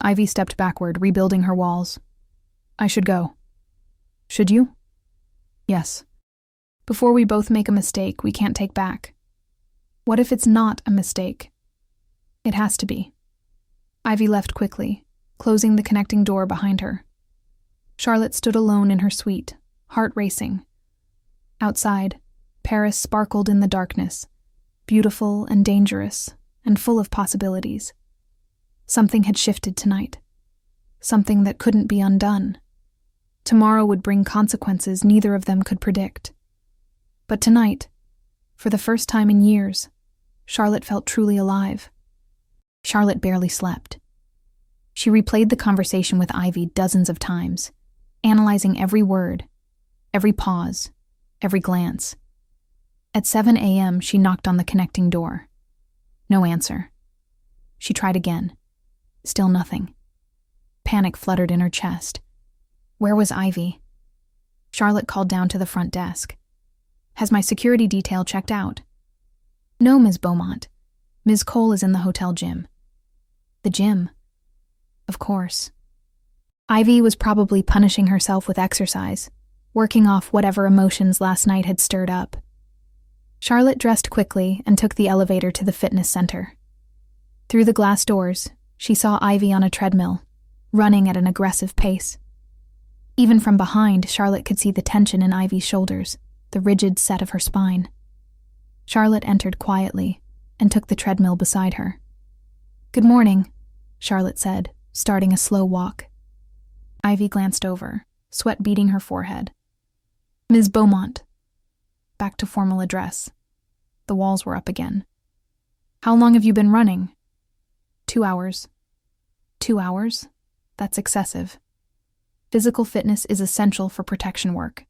Ivy stepped backward, rebuilding her walls. "I should go." "Should you?" "Yes. Before we both make a mistake we can't take back." "What if it's not a mistake?" "It has to be." Ivy left quickly, closing the connecting door behind her. Charlotte stood alone in her suite, heart racing. Outside, Paris sparkled in the darkness, beautiful and dangerous, and full of possibilities. Something had shifted tonight. Something that couldn't be undone. Tomorrow would bring consequences neither of them could predict. But tonight, for the first time in years, Charlotte felt truly alive. Charlotte barely slept. She replayed the conversation with Ivy dozens of times, analyzing every word, every pause, every glance. At 7 a.m., she knocked on the connecting door. No answer. She tried again. Still nothing. Panic fluttered in her chest. Where was Ivy? Charlotte called down to the front desk. "Has my security detail checked out?" "No, Ms. Beaumont. Ms. Cole is in the hotel gym." "The gym?" "Of course." Ivy was probably punishing herself with exercise, working off whatever emotions last night had stirred up. Charlotte dressed quickly and took the elevator to the fitness center. Through the glass doors, she saw Ivy on a treadmill, running at an aggressive pace. Even from behind, Charlotte could see the tension in Ivy's shoulders, the rigid set of her spine. Charlotte entered quietly and took the treadmill beside her. "Good morning," Charlotte said, starting a slow walk. Ivy glanced over, sweat beading her forehead. "Ms. Beaumont." Back to formal address. The walls were up again. "How long have you been running?" 2 hours. 2 hours? That's excessive. Physical fitness is essential for protection work.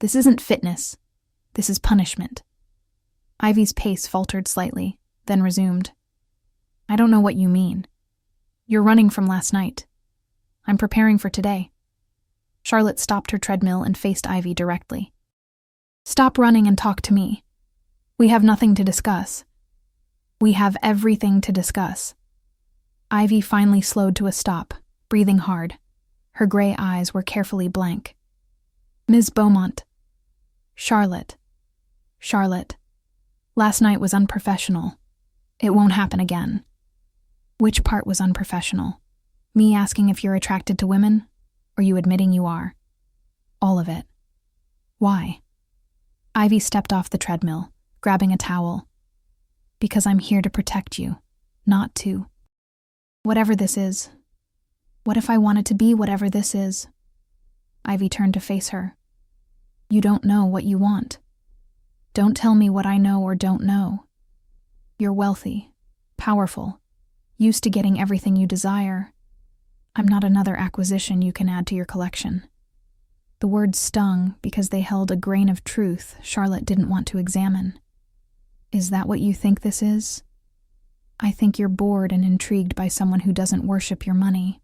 This isn't fitness. This is punishment. Ivy's pace faltered slightly, then resumed. "I don't know what you mean. You're running from last night. I'm preparing for today." Charlotte stopped her treadmill and faced Ivy directly. "Stop running and talk to me. We have nothing to discuss." "We have everything to discuss." Ivy finally slowed to a stop, breathing hard. Her gray eyes were carefully blank. "Ms. Beaumont." "Charlotte. Charlotte. Last night was unprofessional. It won't happen again." "Which part was unprofessional? Me asking if you're attracted to women, or you admitting you are?" "All of it." "Why?" Ivy stepped off the treadmill, grabbing a towel. "Because I'm here to protect you, not to. Whatever this is. What if I wanted to be whatever this is?" Ivy turned to face her. "You don't know what you want. Don't tell me what I know or don't know. You're wealthy, powerful. Used to getting everything you desire. I'm not another acquisition you can add to your collection. The words stung because they held a grain of truth Charlotte didn't want to examine. Is that what you think this is? I think you're bored and intrigued by someone who doesn't worship your money.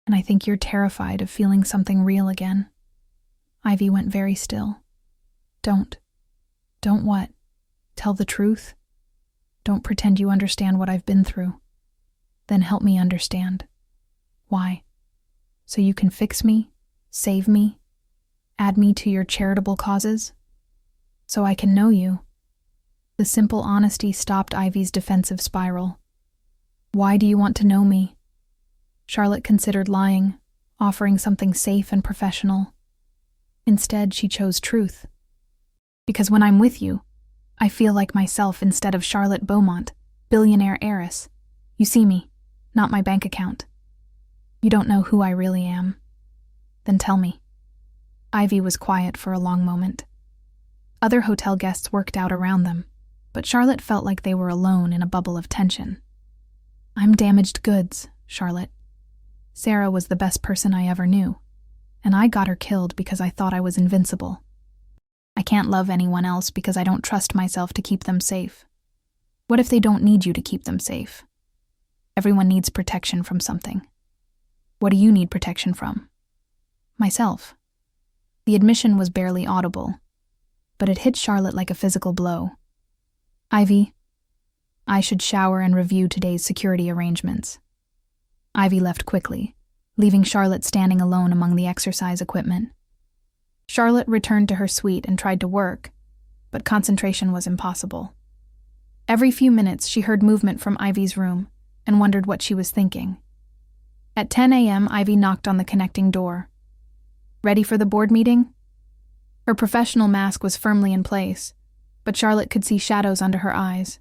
And I think you're terrified of feeling something real again. Ivy went very still. Don't what? Tell the truth? Don't pretend you understand what I've been through. Then help me understand. Why? So you can fix me, save me, add me to your charitable causes? So I can know you. The simple honesty stopped Ivy's defensive spiral. Why do you want to know me? Charlotte considered lying, offering something safe and professional. Instead, she chose truth. Because when I'm with you, I feel like myself instead of Charlotte Beaumont, billionaire heiress. You see me, not my bank account. You don't know who I really am. Then tell me. Ivy was quiet for a long moment. Other hotel guests worked out around them, but Charlotte felt like they were alone in a bubble of tension. I'm damaged goods, Charlotte. Sarah was the best person I ever knew, and I got her killed because I thought I was invincible. I can't love anyone else because I don't trust myself to keep them safe. What if they don't need you to keep them safe? Everyone needs protection from something. What do you need protection from? Myself. The admission was barely audible, but it hit Charlotte like a physical blow. Ivy, I should shower and review today's security arrangements. Ivy left quickly, leaving Charlotte standing alone among the exercise equipment. Charlotte returned to her suite and tried to work, but concentration was impossible. Every few minutes she heard movement from Ivy's room and wondered what she was thinking. At 10 a.m., Ivy knocked on the connecting door. Ready for the board meeting? Her professional mask was firmly in place, but Charlotte could see shadows under her eyes.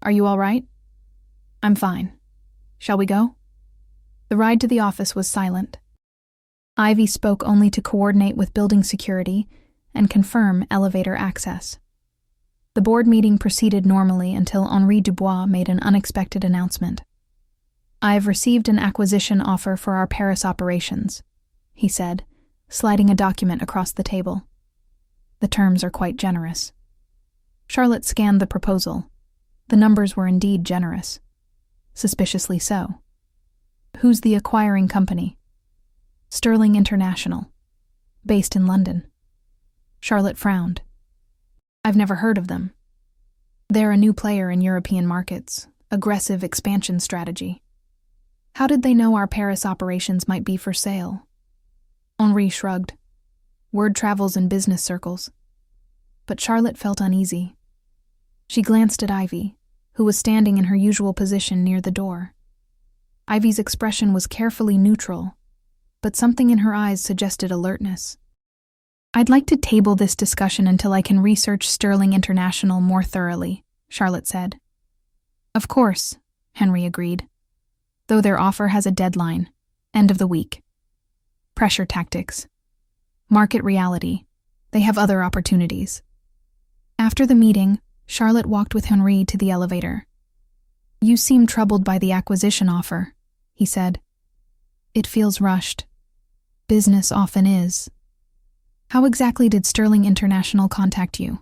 Are you all right? I'm fine. Shall we go? The ride to the office was silent. Ivy spoke only to coordinate with building security and confirm elevator access. The board meeting proceeded normally until Henri Dubois made an unexpected announcement. I've received an acquisition offer for our Paris operations, he said, sliding a document across the table. The terms are quite generous. Charlotte scanned the proposal. The numbers were indeed generous. Suspiciously so. Who's the acquiring company? Sterling International, based in London. Charlotte frowned. I've never heard of them. They're a new player in European markets, aggressive expansion strategy. How did they know our Paris operations might be for sale? Henri shrugged. Word travels in business circles. But Charlotte felt uneasy. She glanced at Ivy, who was standing in her usual position near the door. Ivy's expression was carefully neutral, but something in her eyes suggested alertness. I'd like to table this discussion until I can research Sterling International more thoroughly, Charlotte said. Of course, Henry agreed, though their offer has a deadline, end of the week. Pressure tactics. Market reality. They have other opportunities. After the meeting, Charlotte walked with Henri to the elevator. You seem troubled by the acquisition offer, he said. It feels rushed. Business often is. How exactly did Sterling International contact you?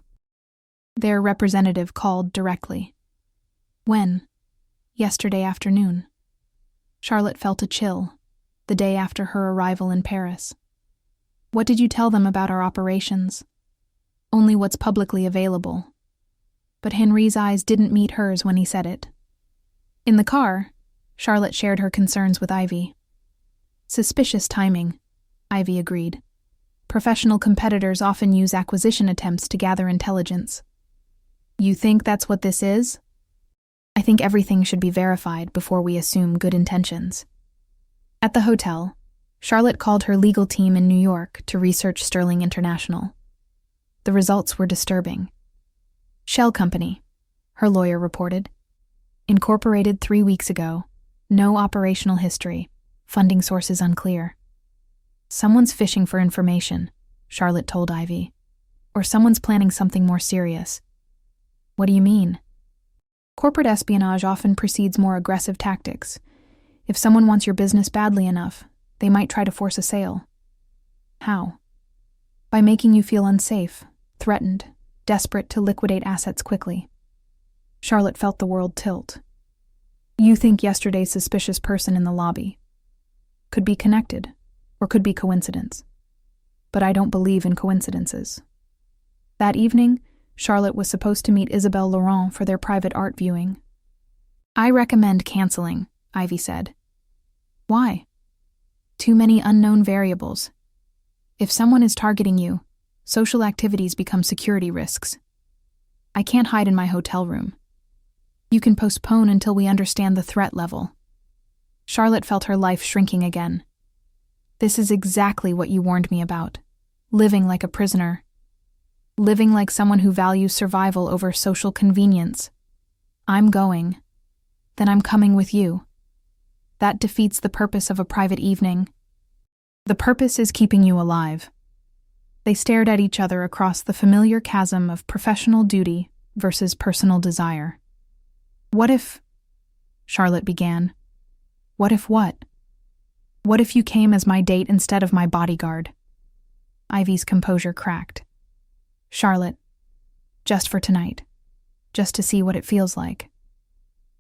Their representative called directly. When? Yesterday afternoon. Charlotte felt a chill, the day after her arrival in Paris. What did you tell them about our operations? Only what's publicly available. But Henri's eyes didn't meet hers when he said it. In the car, Charlotte shared her concerns with Ivy. Suspicious timing, Ivy agreed. Professional competitors often use acquisition attempts to gather intelligence. You think that's what this is? I think everything should be verified before we assume good intentions. At the hotel, Charlotte called her legal team in New York to research Sterling International. The results were disturbing. Shell Company, her lawyer reported. Incorporated 3 weeks ago. No operational history. Funding sources unclear. Someone's fishing for information, Charlotte told Ivy. Or someone's planning something more serious. What do you mean? Corporate espionage often precedes more aggressive tactics. If someone wants your business badly enough, they might try to force a sale. How? By making you feel unsafe, threatened, desperate to liquidate assets quickly. Charlotte felt the world tilt. You think yesterday's suspicious person in the lobby could be connected, or could be coincidence. But I don't believe in coincidences. That evening, Charlotte was supposed to meet Isabelle Laurent for their private art viewing. I recommend canceling, Ivy said. Why? Too many unknown variables. If someone is targeting you, social activities become security risks. I can't hide in my hotel room. You can postpone until we understand the threat level. Charlotte felt her life shrinking again. This is exactly what you warned me about. Living like a prisoner. Living like someone who values survival over social convenience. I'm going. Then I'm coming with you. That defeats the purpose of a private evening. The purpose is keeping you alive. They stared at each other across the familiar chasm of professional duty versus personal desire. What if... Charlotte began. What if what? What if you came as my date instead of my bodyguard? Ivy's composure cracked. Charlotte, just for tonight. Just to see what it feels like.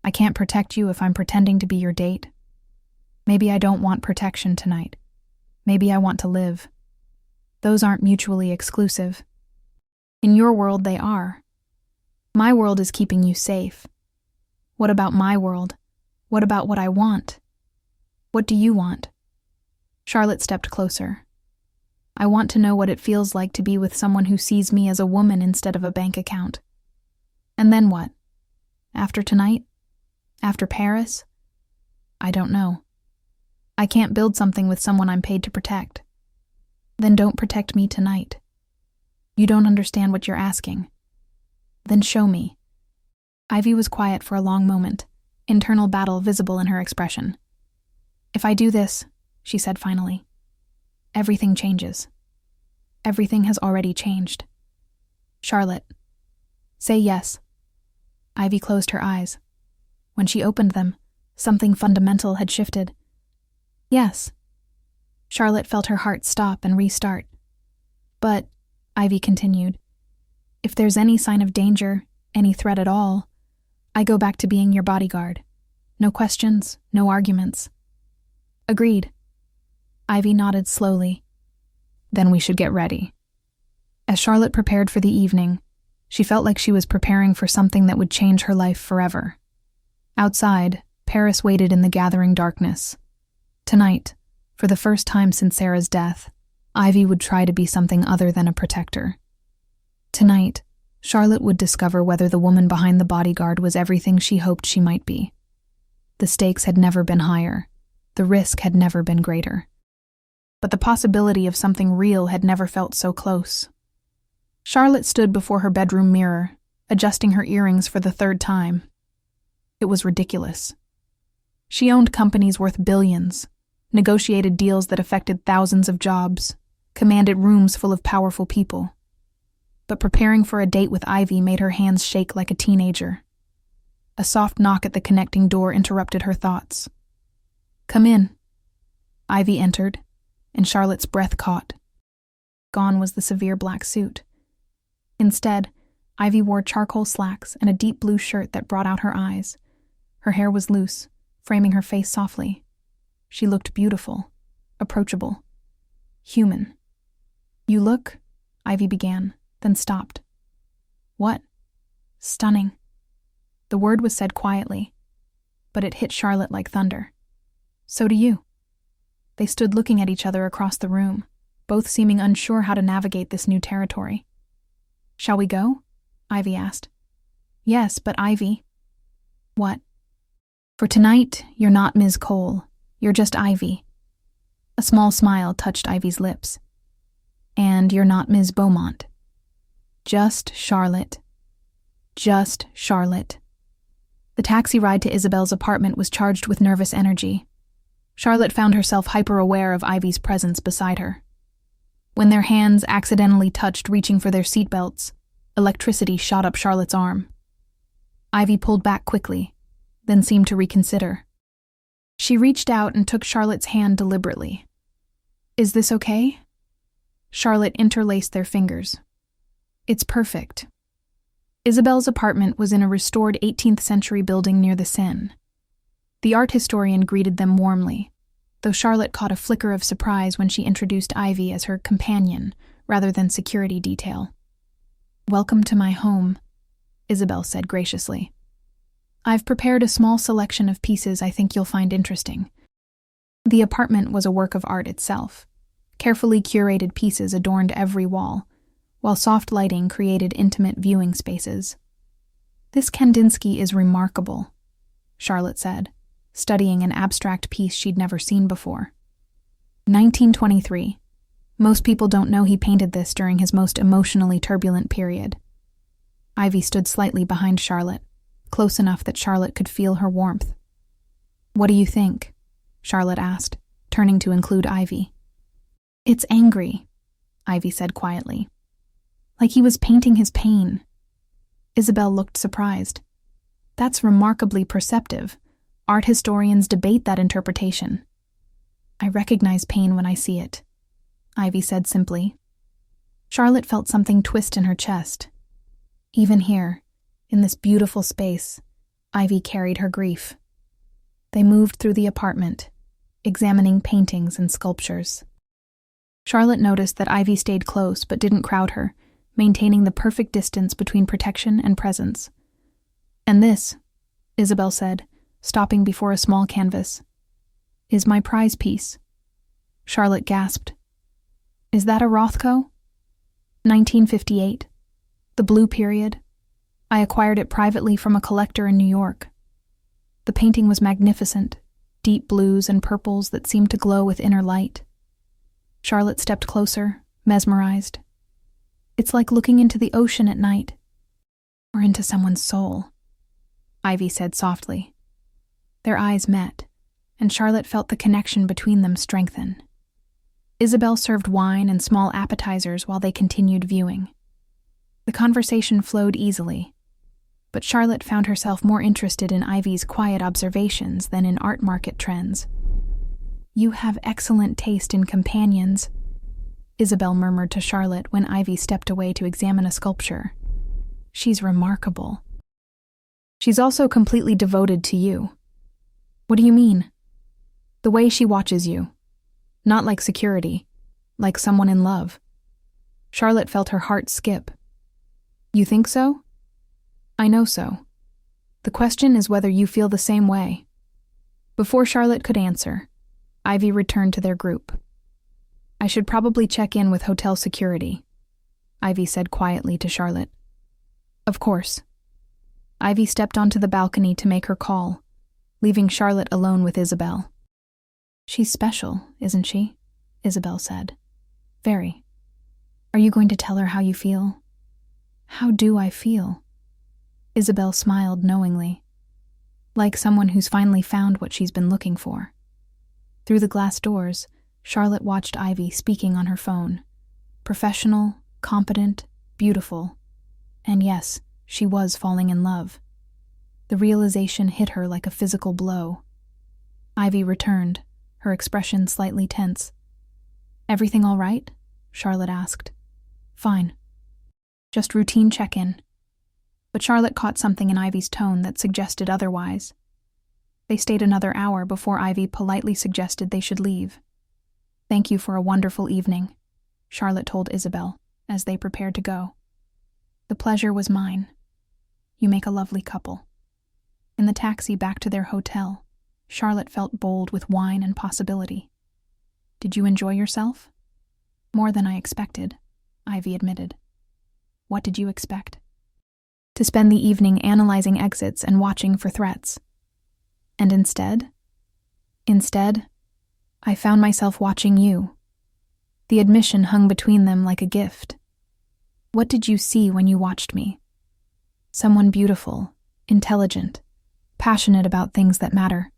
I can't protect you if I'm pretending to be your date. Maybe I don't want protection tonight. Maybe I want to live. Those aren't mutually exclusive. In your world, they are. My world is keeping you safe. What about my world? What about what I want? What do you want? Charlotte stepped closer. I want to know what it feels like to be with someone who sees me as a woman instead of a bank account. And then what? After tonight? After Paris? I don't know. I can't build something with someone I'm paid to protect. Then don't protect me tonight. You don't understand what you're asking. Then show me. Ivy was quiet for a long moment, internal battle visible in her expression. If I do this, she said finally, everything changes. Everything has already changed. Charlotte, say yes. Ivy closed her eyes. When she opened them, something fundamental had shifted. Yes. Charlotte felt her heart stop and restart. But, Ivy continued, if there's any sign of danger, any threat at all, I go back to being your bodyguard. No questions, no arguments. Agreed. Ivy nodded slowly. Then we should get ready. As Charlotte prepared for the evening, she felt like she was preparing for something that would change her life forever. Outside, Paris waited in the gathering darkness. Tonight, for the first time since Sarah's death, Ivy would try to be something other than a protector. Tonight, Charlotte would discover whether the woman behind the bodyguard was everything she hoped she might be. The stakes had never been higher. The risk had never been greater. But the possibility of something real had never felt so close. Charlotte stood before her bedroom mirror, adjusting her earrings for the third time. It was ridiculous. She owned companies worth billions, negotiated deals that affected thousands of jobs, commanded rooms full of powerful people. But preparing for a date with Ivy made her hands shake like a teenager. A soft knock at the connecting door interrupted her thoughts. Come in. Ivy entered, and Charlotte's breath caught. Gone was the severe black suit. Instead, Ivy wore charcoal slacks and a deep blue shirt that brought out her eyes. Her hair was loose, framing her face softly. She looked beautiful, approachable, human. You look, Ivy began, then stopped. What? Stunning. The word was said quietly, but it hit Charlotte like thunder. So do you. They stood looking at each other across the room, both seeming unsure how to navigate this new territory. Shall we go? Ivy asked. Yes, but Ivy. What? For tonight, you're not Ms. Cole. You're just Ivy. A small smile touched Ivy's lips. And you're not Ms. Beaumont. Just Charlotte. Just Charlotte. The taxi ride to Isabelle's apartment was charged with nervous energy. Charlotte found herself hyper-aware of Ivy's presence beside her. When their hands accidentally touched reaching for their seatbelts, electricity shot up Charlotte's arm. Ivy pulled back quickly, then seemed to reconsider. She reached out and took Charlotte's hand deliberately. "Is this okay?" Charlotte interlaced their fingers. "It's perfect." Isabel's apartment was in a restored 18th century building near the Seine. The art historian greeted them warmly, though Charlotte caught a flicker of surprise when she introduced Ivy as her companion rather than security detail. "Welcome to my home," Isabel said graciously. "I've prepared a small selection of pieces I think you'll find interesting." The apartment was a work of art itself. Carefully curated pieces adorned every wall, while soft lighting created intimate viewing spaces. "This Kandinsky is remarkable," Charlotte said, studying an abstract piece she'd never seen before. 1923. Most people don't know he painted this during his most emotionally turbulent period. Ivy stood slightly behind Charlotte, close enough that Charlotte could feel her warmth. "What do you think?" Charlotte asked, turning to include Ivy. "It's angry," Ivy said quietly. "Like he was painting his pain." Isabel looked surprised. "That's remarkably perceptive. Art historians debate that interpretation." "I recognize pain when I see it," Ivy said simply. Charlotte felt something twist in her chest. Even here, in this beautiful space, Ivy carried her grief. They moved through the apartment, examining paintings and sculptures. Charlotte noticed that Ivy stayed close but didn't crowd her, maintaining the perfect distance between protection and presence. "And this," Isabel said, stopping before a small canvas, "is my prize piece." Charlotte gasped. "Is that a Rothko?" 1958. The Blue Period. I acquired it privately from a collector in New York. The painting was magnificent, deep blues and purples that seemed to glow with inner light. Charlotte stepped closer, mesmerized. "It's like looking into the ocean at night, or into someone's soul," Ivy said softly. Their eyes met, and Charlotte felt the connection between them strengthen. Isabel served wine and small appetizers while they continued viewing. The conversation flowed easily, but Charlotte found herself more interested in Ivy's quiet observations than in art market trends. "You have excellent taste in companions," Isabel murmured to Charlotte when Ivy stepped away to examine a sculpture. "She's remarkable." "She's also completely devoted to you." "What do you mean?" "The way she watches you. Not like security, like someone in love." Charlotte felt her heart skip. "You think so?" "I know so. The question is whether you feel the same way." Before Charlotte could answer, Ivy returned to their group. "I should probably check in with hotel security," Ivy said quietly to Charlotte. "Of course." Ivy stepped onto the balcony to make her call, leaving Charlotte alone with Isabel. "She's special, isn't she?" Isabel said. "Very. Are you going to tell her how you feel?" "How do I feel?" Isabel smiled knowingly, like someone who's finally found what she's been looking for. Through the glass doors, Charlotte watched Ivy speaking on her phone. Professional, competent, beautiful. And yes, she was falling in love. The realization hit her like a physical blow. Ivy returned, her expression slightly tense. "Everything all right?" Charlotte asked. "Fine. Just routine check-in." But Charlotte caught something in Ivy's tone that suggested otherwise. They stayed another hour before Ivy politely suggested they should leave. "Thank you for a wonderful evening," Charlotte told Isabel as they prepared to go. "The pleasure was mine. You make a lovely couple." In the taxi back to their hotel, Charlotte felt bold with wine and possibility. "Did you enjoy yourself?" "More than I expected," Ivy admitted. "What did you expect?" "To spend the evening analyzing exits and watching for threats. And instead, I found myself watching you." The admission hung between them like a gift. "What did you see when you watched me?" "Someone beautiful, intelligent, passionate about things that matter."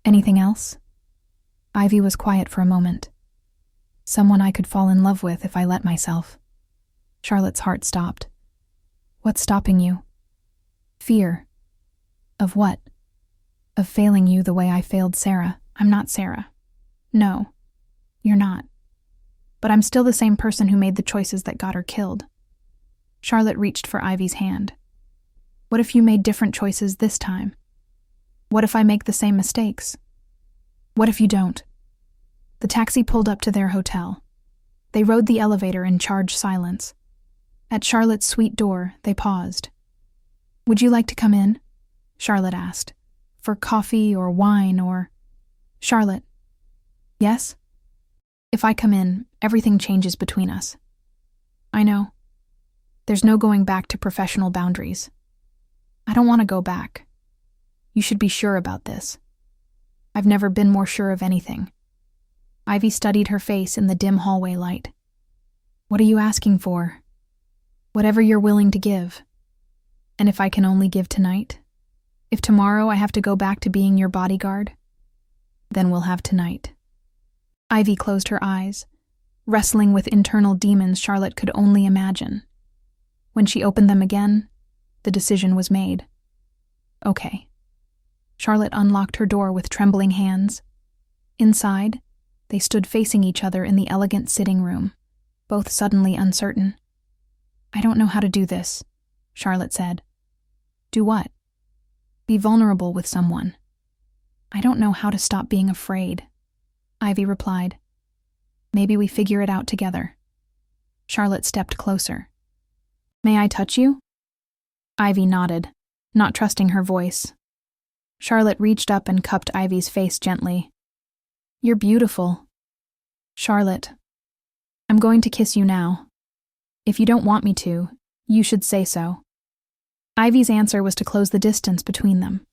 "Anything else?" Ivy was quiet for a moment. "Someone I could fall in love with if I let myself." Charlotte's heart stopped. "What's stopping you?" Fear. Of what? Of failing you the way I failed Sarah. I'm not Sarah. No, you're not. But I'm still the same person who made the choices that got her killed. Charlotte reached for Ivy's hand. What if you made different choices this time? What if I make the same mistakes? What if you don't? The taxi pulled up to their hotel. They rode the elevator in charged silence. At Charlotte's suite door, they paused. Would you like to come in? Charlotte asked. For coffee or wine or... Charlotte. Yes? If I come in, everything changes between us. I know. There's no going back to professional boundaries. I don't want to go back. You should be sure about this. I've never been more sure of anything. Ivy studied her face in the dim hallway light. What are you asking for? Whatever you're willing to give. And if I can only give tonight? If tomorrow I have to go back to being your bodyguard? Then we'll have tonight. Ivy closed her eyes, wrestling with internal demons Charlotte could only imagine. When she opened them again, the decision was made. Okay. Charlotte unlocked her door with trembling hands. Inside, they stood facing each other in the elegant sitting room, both suddenly uncertain. I don't know how to do this, Charlotte said. Do what? Be vulnerable with someone. I don't know how to stop being afraid, Ivy replied. Maybe we figure it out together. Charlotte stepped closer. May I touch you? Ivy nodded, not trusting her voice. Charlotte reached up and cupped Ivy's face gently. You're beautiful. Charlotte, I'm going to kiss you now. If you don't want me to, you should say so. Ivy's answer was to close the distance between them.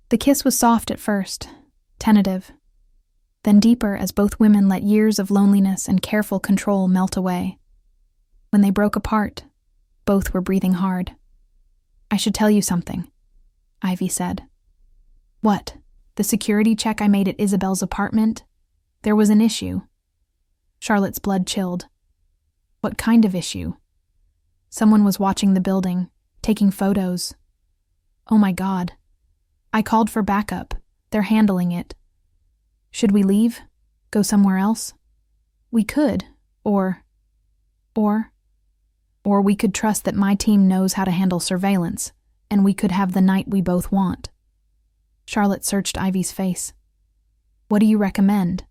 The kiss was soft at first, tentative, then deeper as both women let years of loneliness and careful control melt away. When they broke apart, both were breathing hard. I should tell you something, Ivy said. What? The security check I made at Isabel's apartment? There was an issue. Charlotte's blood chilled. What kind of issue? Someone was watching the building, taking photos. Oh my God. I called for backup. They're handling it. Should we leave? Go somewhere else? We could, or we could trust that my team knows how to handle surveillance, and we could have the night we both want. Charlotte searched Ivy's face. What do you recommend?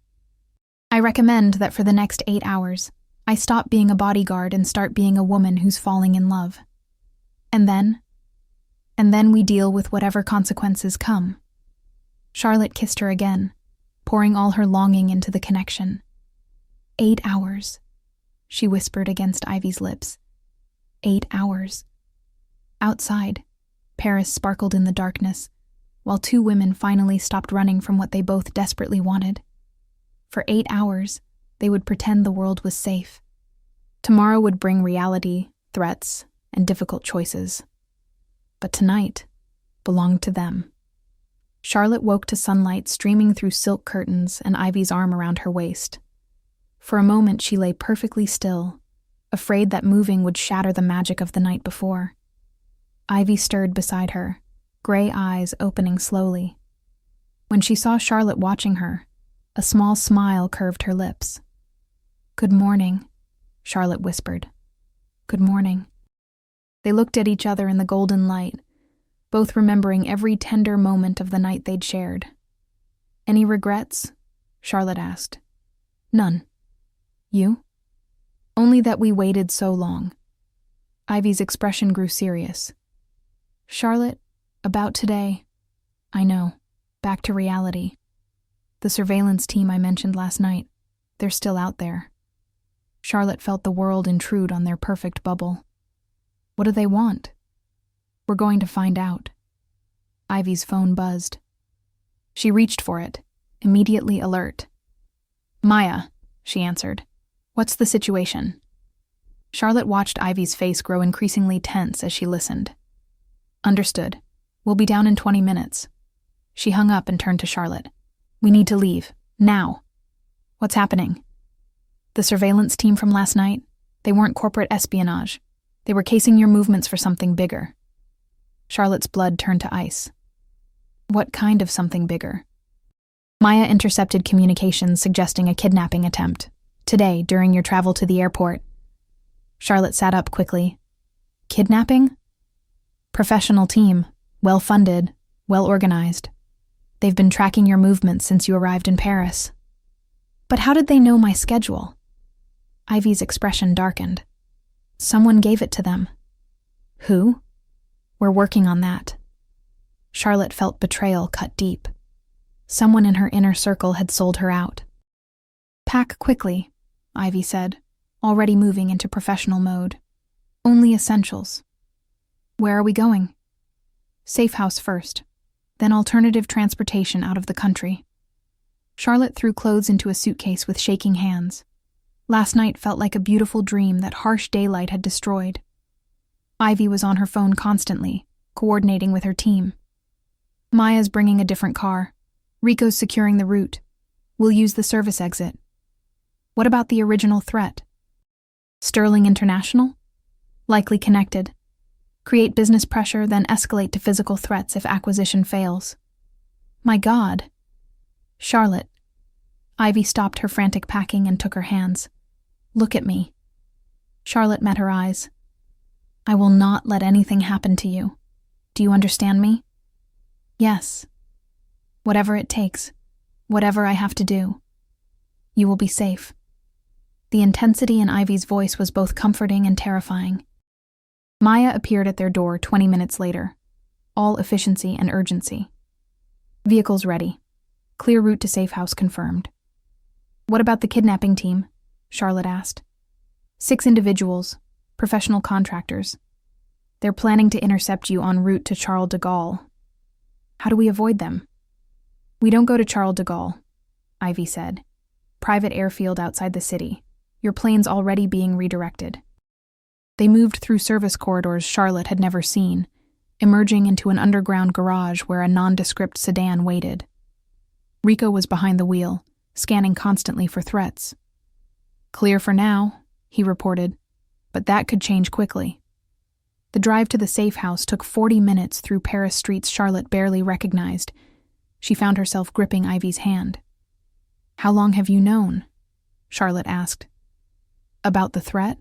I recommend that for the next 8 hours, I stop being a bodyguard and start being a woman who's falling in love. And then we deal with whatever consequences come. Charlotte kissed her again, pouring all her longing into the connection. 8 hours, she whispered against Ivy's lips. 8 hours. Outside, Paris sparkled in the darkness, while two women finally stopped running from what they both desperately wanted. For 8 hours, they would pretend the world was safe. Tomorrow would bring reality, threats, and difficult choices. But tonight belonged to them. Charlotte woke to sunlight streaming through silk curtains and Ivy's arm around her waist. For a moment she lay perfectly still, afraid that moving would shatter the magic of the night before. Ivy stirred beside her, gray eyes opening slowly. When she saw Charlotte watching her, a small smile curved her lips. Good morning, Charlotte whispered. Good morning. They looked at each other in the golden light, both remembering every tender moment of the night they'd shared. Any regrets? Charlotte asked. None. You? Only that we waited so long. Ivy's expression grew serious. Charlotte, about today, I know, back to reality. The surveillance team I mentioned last night, they're still out there. Charlotte felt the world intrude on their perfect bubble. What do they want? We're going to find out. Ivy's phone buzzed. She reached for it, immediately alert. Maya, she answered. What's the situation? Charlotte watched Ivy's face grow increasingly tense as she listened. Understood. We'll be down in 20 minutes. She hung up and turned to Charlotte. We need to leave. Now. What's happening? The surveillance team from last night, they weren't corporate espionage. They were casing your movements for something bigger. Charlotte's blood turned to ice. What kind of something bigger? Maya intercepted communications suggesting a kidnapping attempt. Today, during your travel to the airport. Charlotte sat up quickly. Kidnapping? Professional team, well-funded, well-organized. They've been tracking your movements since you arrived in Paris. But how did they know my schedule? Ivy's expression darkened. Someone gave it to them. Who? We're working on that. Charlotte felt betrayal cut deep. Someone in her inner circle had sold her out. Pack quickly, Ivy said, already moving into professional mode. Only essentials. Where are we going? Safe house first, then alternative transportation out of the country. Charlotte threw clothes into a suitcase with shaking hands. Last night felt like a beautiful dream that harsh daylight had destroyed. Ivy was on her phone constantly, coordinating with her team. Maya's bringing a different car. Rico's securing the route. We'll use the service exit. What about the original threat? Sterling International? Likely connected. Create business pressure, then escalate to physical threats if acquisition fails. My God. Charlotte. Ivy stopped her frantic packing and took her hands. Look at me. Charlotte met her eyes. I will not let anything happen to you. Do you understand me? Yes. Whatever it takes, whatever I have to do. You will be safe. The intensity in Ivy's voice was both comforting and terrifying. Maya appeared at their door 20 minutes later, all efficiency and urgency. Vehicles ready. Clear route to safe house confirmed. What about the kidnapping team? Charlotte asked. 6 individuals, professional contractors. They're planning to intercept you en route to Charles de Gaulle. How do we avoid them? We don't go to Charles de Gaulle, Ivy said. Private airfield outside the city. Your plane's already being redirected. They moved through service corridors Charlotte had never seen, emerging into an underground garage where a nondescript sedan waited. Rico was behind the wheel, scanning constantly for threats. Clear for now, he reported, but that could change quickly. The drive to the safe house took 40 minutes through Paris streets Charlotte barely recognized. She found herself gripping Ivy's hand. How long have you known? Charlotte asked. About the threat?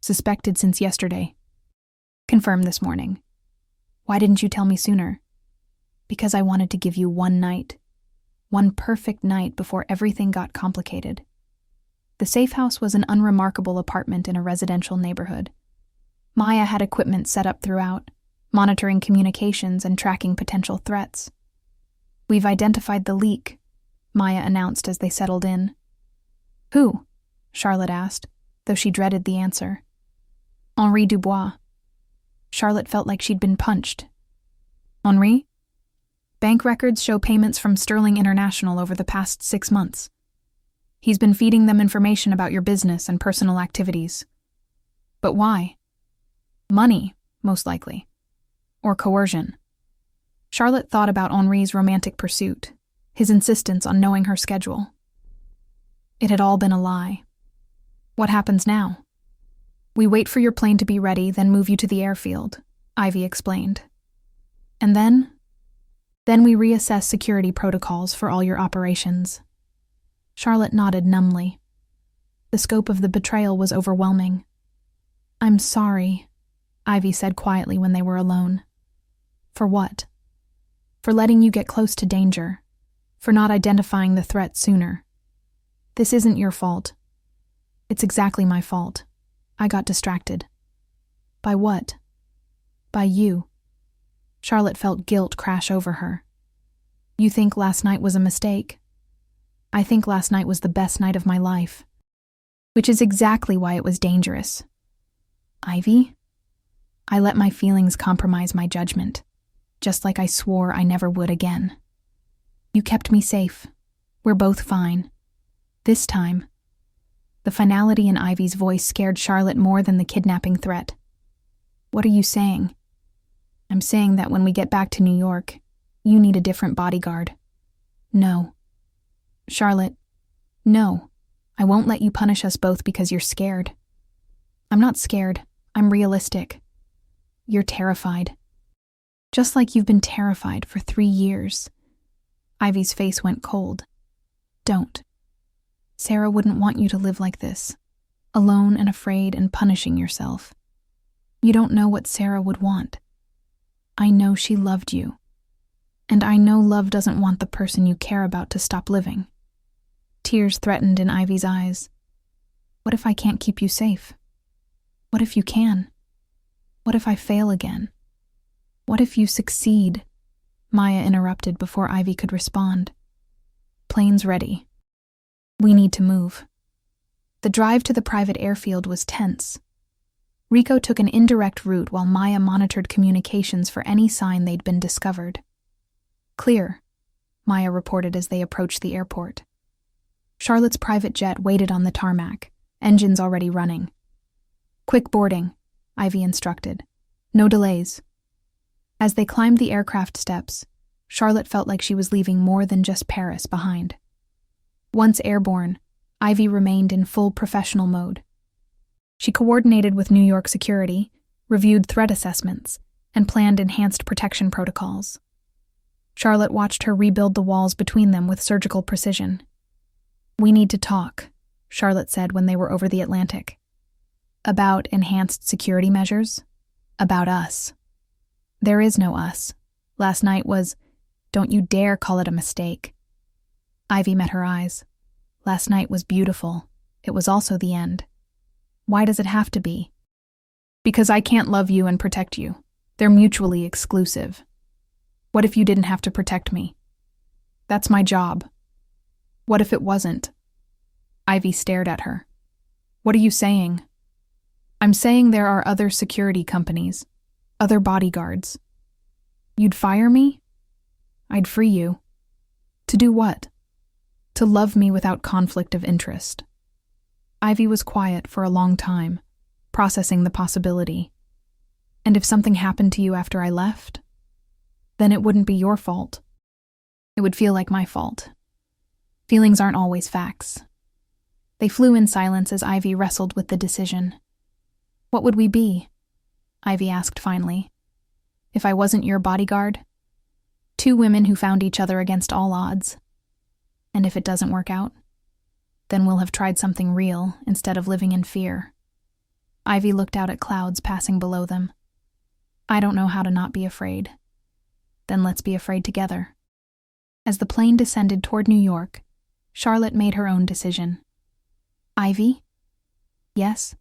Suspected since yesterday. Confirmed this morning. Why didn't you tell me sooner? Because I wanted to give you one night. One perfect night before everything got complicated. The safe house was an unremarkable apartment in a residential neighborhood. Maya had equipment set up throughout, monitoring communications and tracking potential threats. We've identified the leak, Maya announced as they settled in. Who? Charlotte asked, though she dreaded the answer. Henri Dubois. Charlotte felt like she'd been punched. Henri? Bank records show payments from Sterling International over the past 6 months. He's been feeding them information about your business and personal activities. But why? Money, most likely. Or coercion. Charlotte thought about Henri's romantic pursuit, his insistence on knowing her schedule. It had all been a lie. What happens now? We wait for your plane to be ready, then move you to the airfield, Ivy explained. And then? Then we reassess security protocols for all your operations. Charlotte nodded numbly. The scope of the betrayal was overwhelming. I'm sorry, Ivy said quietly when they were alone. For what? For letting you get close to danger. For not identifying the threat sooner. This isn't your fault. It's exactly my fault. I got distracted. By what? By you. Charlotte felt guilt crash over her. You think last night was a mistake? I think last night was the best night of my life. Which is exactly why it was dangerous. Ivy? I let my feelings compromise my judgment, just like I swore I never would again. You kept me safe. We're both fine. This time. The finality in Ivy's voice scared Charlotte more than the kidnapping threat. What are you saying? I'm saying that when we get back to New York, you need a different bodyguard. No. Charlotte, no. I won't let you punish us both because you're scared. I'm not scared. I'm realistic. You're terrified. Just like you've been terrified for 3 years. Ivy's face went cold. Don't. Sarah wouldn't want you to live like this, alone and afraid and punishing yourself. You don't know what Sarah would want. I know she loved you. And I know love doesn't want the person you care about to stop living. Tears threatened in Ivy's eyes. What if I can't keep you safe? What if you can? What if I fail again? What if you succeed? Maya interrupted before Ivy could respond. Plane's ready. We need to move. The drive to the private airfield was tense. Rico took an indirect route while Maya monitored communications for any sign they'd been discovered. Clear, Maya reported as they approached the airport. Charlotte's private jet waited on the tarmac, engines already running. Quick boarding, Ivy instructed. No delays. As they climbed the aircraft steps, Charlotte felt like she was leaving more than just Paris behind. Once airborne, Ivy remained in full professional mode. She coordinated with New York security, reviewed threat assessments, and planned enhanced protection protocols. Charlotte watched her rebuild the walls between them with surgical precision. We need to talk, Charlotte said when they were over the Atlantic. About enhanced security measures? About us. There is no us. Last night was, don't you dare call it a mistake. Ivy met her eyes. Last night was beautiful. It was also the end. Why does it have to be? Because I can't love you and protect you. They're mutually exclusive. What if you didn't have to protect me? That's my job. What if it wasn't? Ivy stared at her. What are you saying? I'm saying there are other security companies, other bodyguards. You'd fire me? I'd free you. To do what? To love me without conflict of interest. Ivy was quiet for a long time, processing the possibility. And if something happened to you after I left? Then it wouldn't be your fault. It would feel like my fault. Feelings aren't always facts. They flew in silence as Ivy wrestled with the decision. What would we be? Ivy asked finally. If I wasn't your bodyguard? 2 women who found each other against all odds. And if it doesn't work out? Then we'll have tried something real instead of living in fear. Ivy looked out at clouds passing below them. I don't know how to not be afraid. Then let's be afraid together. As the plane descended toward New York, Charlotte made her own decision. Ivy? Yes?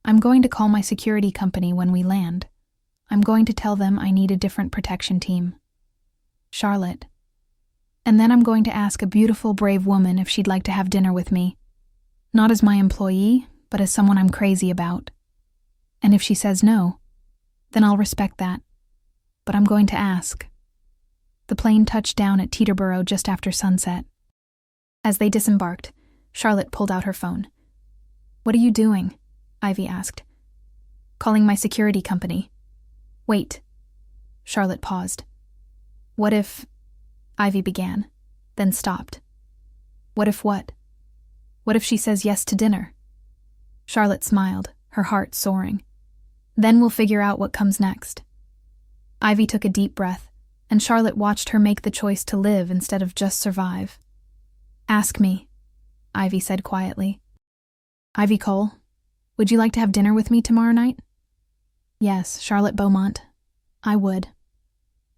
I'm going to call my security company when we land. I'm going to tell them I need a different protection team. Charlotte. And then I'm going to ask a beautiful, brave woman if she'd like to have dinner with me. Not as my employee, but as someone I'm crazy about. And if she says no, then I'll respect that. But I'm going to ask. The plane touched down at Teterboro just after sunset. As they disembarked, Charlotte pulled out her phone. What are you doing? Ivy asked. Calling my security company. Wait. Charlotte paused. What if... Ivy began, then stopped. What if what? What if she says yes to dinner? Charlotte smiled, her heart soaring. Then we'll figure out what comes next. Ivy took a deep breath, and Charlotte watched her make the choice to live instead of just survive. Ask me, Ivy said quietly. Ivy Cole, would you like to have dinner with me tomorrow night? Yes, Charlotte Beaumont. I would.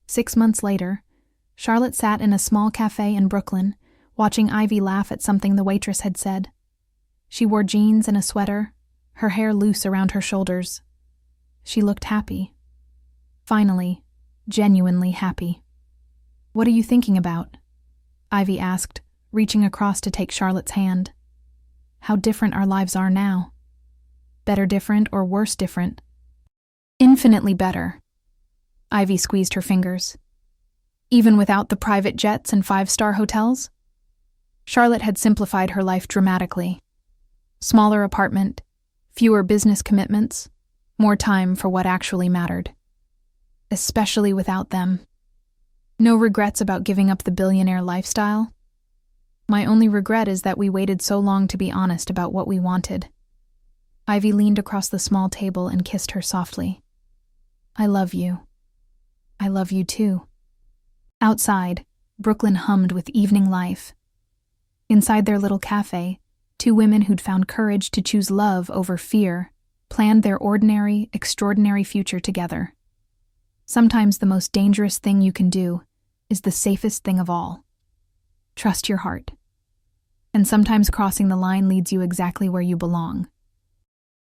6 months later, Charlotte sat in a small cafe in Brooklyn, watching Ivy laugh at something the waitress had said. She wore jeans and a sweater, her hair loose around her shoulders. She looked happy. Finally, genuinely happy. What are you thinking about? Ivy asked, reaching across to take Charlotte's hand. How different our lives are now. Better different or worse different? Infinitely better. Ivy squeezed her fingers. Even without the private jets and 5-star hotels? Charlotte had simplified her life dramatically. Smaller apartment, fewer business commitments, more time for what actually mattered. Especially without them. No regrets about giving up the billionaire lifestyle. My only regret is that we waited so long to be honest about what we wanted. Ivy leaned across the small table and kissed her softly. I love you. I love you too. Outside, Brooklyn hummed with evening life. Inside their little cafe, two women who'd found courage to choose love over fear planned their ordinary, extraordinary future together. Sometimes the most dangerous thing you can do is the safest thing of all. Trust your heart. And sometimes crossing the line leads you exactly where you belong.